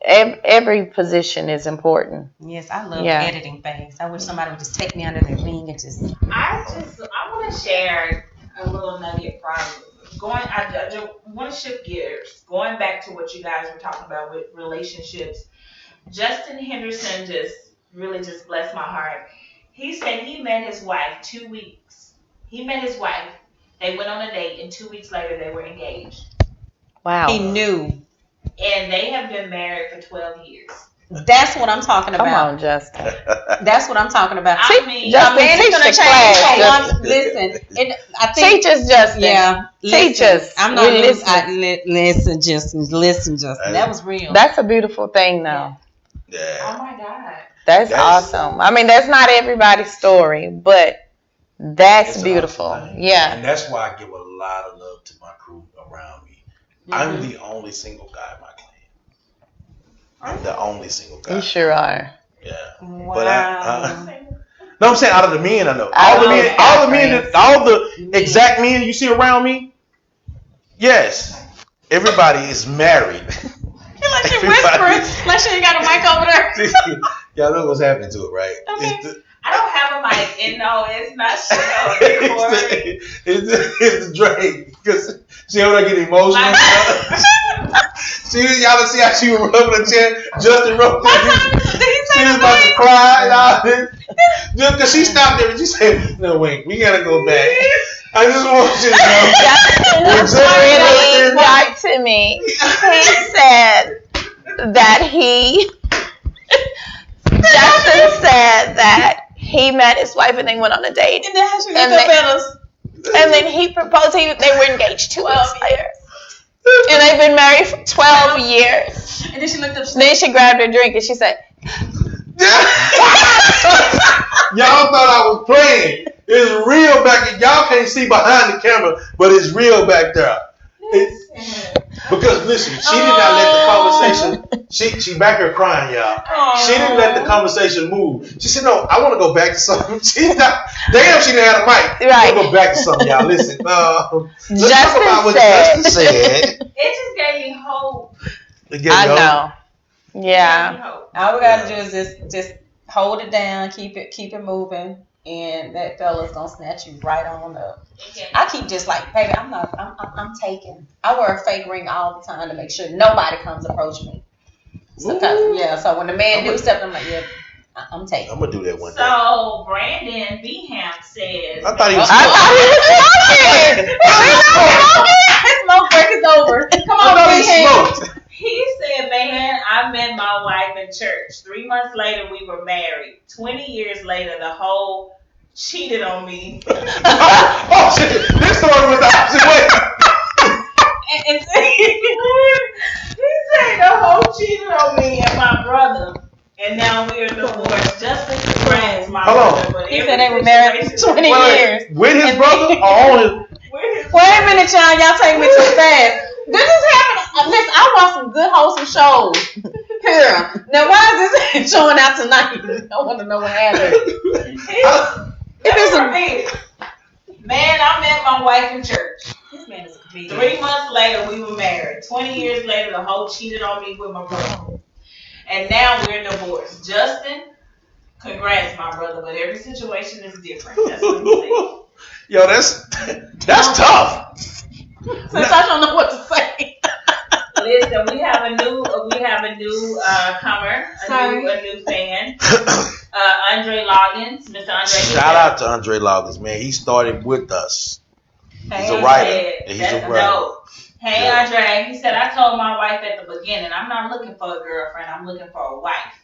every position is important. Yes, I love editing things. I wish somebody would just take me under their wing and just. I want to share a little nugget from I want to shift gears. Going back to what you guys were talking about with relationships, Justin Henderson just blessed my heart. He said he met his wife 2 weeks. He met his wife. They went on a date, and 2 weeks later they were engaged. Wow. He knew. And they have been married for 12 years. That's what I'm talking about. Come on, Justin. That's what I'm talking about. I mean, Justin, a man is teach going to the change. class, So listen, I think, teach us, Justin. Yeah, Teach us. I'm not We listening. Listen, Justin. That was real. That's a beautiful thing, though. Yeah. Oh my God. That's awesome. I mean, that's not everybody's story, but that's beautiful. Awesome, yeah. And that's why I give a lot of love to my crew around me. I'm the only single guy in my clan. I'm the only single guy. You sure are. Yeah. Wow. But no, I'm saying out of the men I know. All the exact men you see around me, yes. Everybody is married. Like she whispering, like she ain't got a mic over there. Y'all know what's happening to it, right? Okay. I don't have a mic, and no, it's not it's the Drake. Because see how I get emotional? See, y'all see how she was rubbing her chair? Justin rubbed her. She was about to cry and all this. Just because she stopped there and she said, no, wait, we got to go back. I just want you to know. Justin really got to me. He said that Justin said that he met his wife and they went on a date. And then she looked up at us. And then he proposed. They were engaged 2 weeks later. And they've been married for 12 years. And then she looked up. Then she grabbed her drink and she said, Y'all thought I was playing. It's real back there. Y'all can't see behind the camera, but it's real back there. Because listen, she did not let the conversation. She back here crying, y'all. She didn't let the conversation move. She said, "No, I want to go back to something." She not. Damn, she didn't have a mic. Right. We'll go back to something, y'all. Listen. Let's Justin talk about what said. Justin said. It just gave me hope. I know. Yeah. All we gotta do is just hold it down, keep it moving, and that fella's gonna snatch you right on up. Okay. I keep just like, baby, I'm taken. I wear a fake ring all the time to make sure nobody comes approach me. So when the man do stuff, I'm like, yeah, I'm taken. I'm gonna do that one day. So Brandon Beham says. I thought he was. His smoke break is over. Come on, smoked. He said, "Man, I met my wife in church. 3 months later, we were married. 20 years later, the whole cheated on me." Oh shit! This story was the opposite way. He said the whole cheated on me and my brother, and now we are divorced. Just as friends, my brother. But he said they were married for 20 years with his brother or on his. Wait a minute, y'all take me too fast. This is happening. Listen, I watch some good wholesome shows. Here. Now, why is this showing out tonight? I want to know what happened. Man, I met my wife in church. This man is a comedian. 3 months later, we were married. 20 years later, the whole cheated on me with my brother. And now we're divorced. Justin, congrats, my brother, but every situation is different. That's what he said. Yo, that's tough. Since I don't know what to say. Listen, we have a new comer, a new fan. Andre Loggins, Mr. Andre. Shout out to Andre Loggins, man. He started with us. He's a writer. He's a writer. Dope. Hey, Andre. He said, I told my wife at the beginning, I'm not looking for a girlfriend. I'm looking for a wife.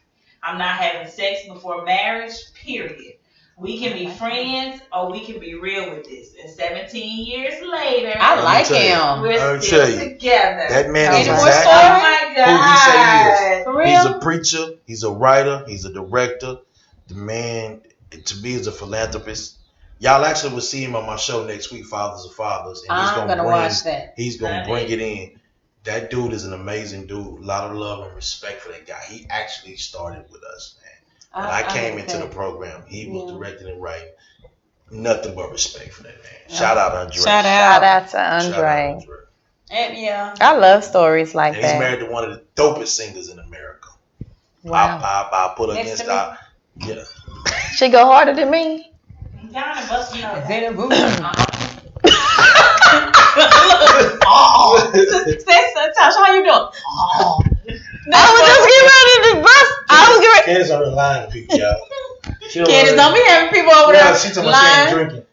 I'm not having sex before marriage, period. We can be friends or we can be real with this. And 17 years later, I like him. We're still together. That man is exactly who he said he is. For real? He's a preacher. He's a writer. He's a director. The man, to me, is a philanthropist. Y'all actually will see him on my show next week, Fathers of Fathers. And I'm going to watch that. He's going to bring it in. That dude is an amazing dude. A lot of love and respect for that guy. He actually started with us, man. When I came into the program, he was directing and writing. Nothing but respect for that man. Shout out Andre. Shout out to Andre. And I love stories like and that. He's married to one of the dopest singers in America. Wow. I put her against that. Yeah. She go harder than me. Down and busting up. Tasha, how you doing? I was just getting ready to bust. Candace on the line with people, y'all. Candace, don't be having people over there. She's talking about she ain't drinking.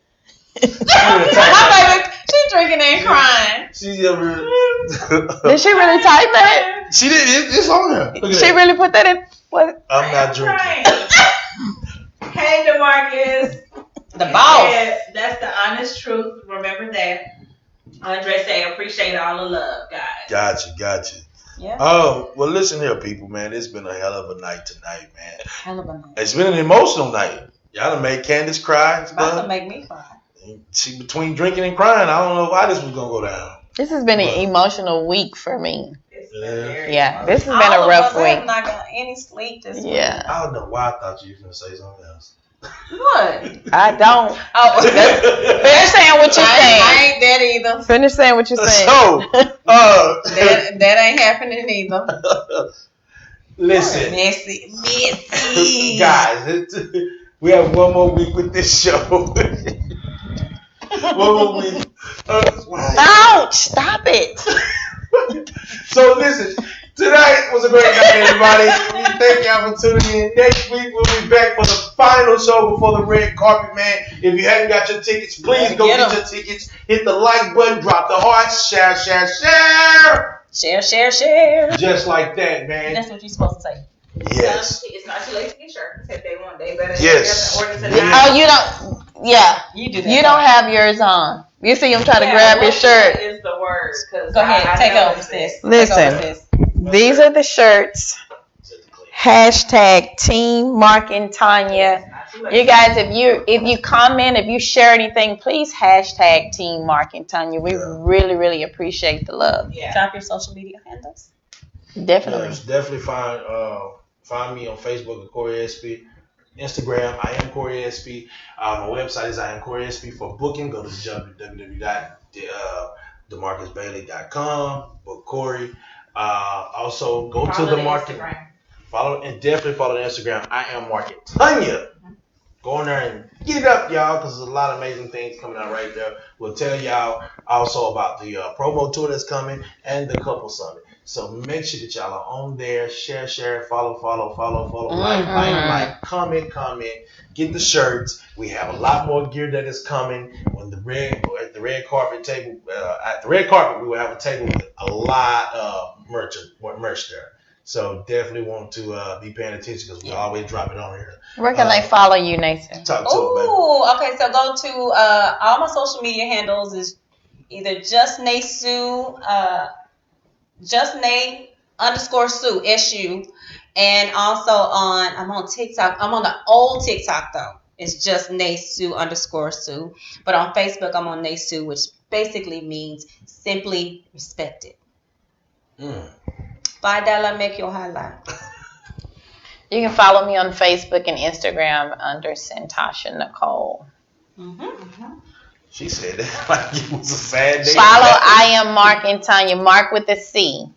My baby, she drinking and crying. Did she really type that? She did. It's on her. She really put that in? What? I'm not drinking. Hey, DeMarcus. The boss. That's the honest truth. Remember that. Andre say, appreciate all the love, guys. Gotcha. Yeah. Oh, well, listen here, people, man. It's been a hell of a night tonight, man. Hell of a night. It's been an emotional night. Y'all done made Candace cry. About to make me cry. See, between drinking and crying, I don't know why this was going to go down. This has been an emotional week for me. Yeah, this has been a rough week. I have not got any sleep this week. I don't know why I thought you were going to say something else. What? I don't. Finish saying what you're saying. I ain't that either. Finish saying what you're saying. So, that ain't happening either. Listen. Messy. Guys, we have one more week with this show. One more week. Ouch! Stop it. So listen, tonight was a great night, everybody. We thank y'all for tuning in. Next week we'll be back for the final show before the red carpet, man. If you haven't got your tickets, please go get your tickets. Hit the like button, drop the hearts, share. Share. Just like that, man. That's what you're supposed to say. Yes. It's not too late to get shirts if they want. They better. Yes. Oh, you don't. Yeah. You do that. You don't have yours on. You see him try to grab your shirt. Is the word. Go ahead. Take over, sis. Listen. These are the shirts. Hashtag Team Marc and Tonya. You guys, if you comment, if you share anything, please hashtag Team Marc and Tonya. We really, really appreciate the love. Yeah. Drop your social media handles. Definitely. Yes, definitely find me on Facebook at Corey SP. Instagram, I am Corey SP. My website is I am Corey SP. For booking, go to www.demarcusbailey.com. Book Corey. Also, go to the market. Follow and definitely follow the Instagram. I am Marc and Tonya. Go in there and get it up, y'all, because there's a lot of amazing things coming out right there. We'll tell y'all also about the promo tour that's coming and the couple summit. So make sure that y'all are on there. Share, follow, like, comment. Get the shirts. We have a lot more gear that is coming. At the red carpet table, we will have a table with a lot of merch there. So definitely want to be paying attention because we always drop it on here. Where can they follow you, Nae Sue? Talk to them, baby. Okay. So go to all my social media handles is either just Nae Sue, just Nae _ Sue, SU, and also I'm on TikTok. I'm on the old TikTok though. It's just Nae Sue _ Sue. But on Facebook, I'm on Nae Sue, which basically means simply respected. $5 make your highlight. You can follow me on Facebook and Instagram under Santasha Nicole. She said that like it was a sad day. Follow I am Marc and Tonya. Marc with a C.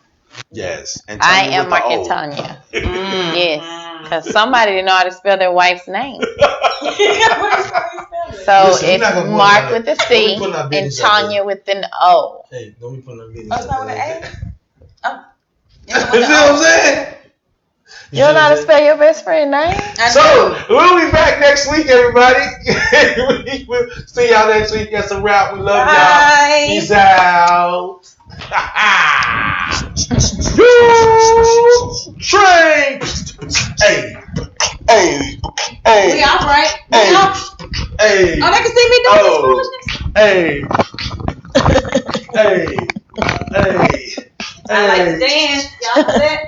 Yes. And I am Marc and Tonya. Yes. Because somebody didn't know how to spell their wife's name. So Listen, it's Marc with a C and Tonya with an O. Hey, don't be putting no business. Oh, it's not with an A? Oh. You see what I'm saying? You don't know how to spell your best friend's name? So, we'll be back next week, everybody. We'll see y'all next week. That's a wrap. We love y'all. Peace out. Train. Hey. We out, right? We out. Hey. Oh, they can see me doing this foolishness? Hey. I like to dance. Y'all know that?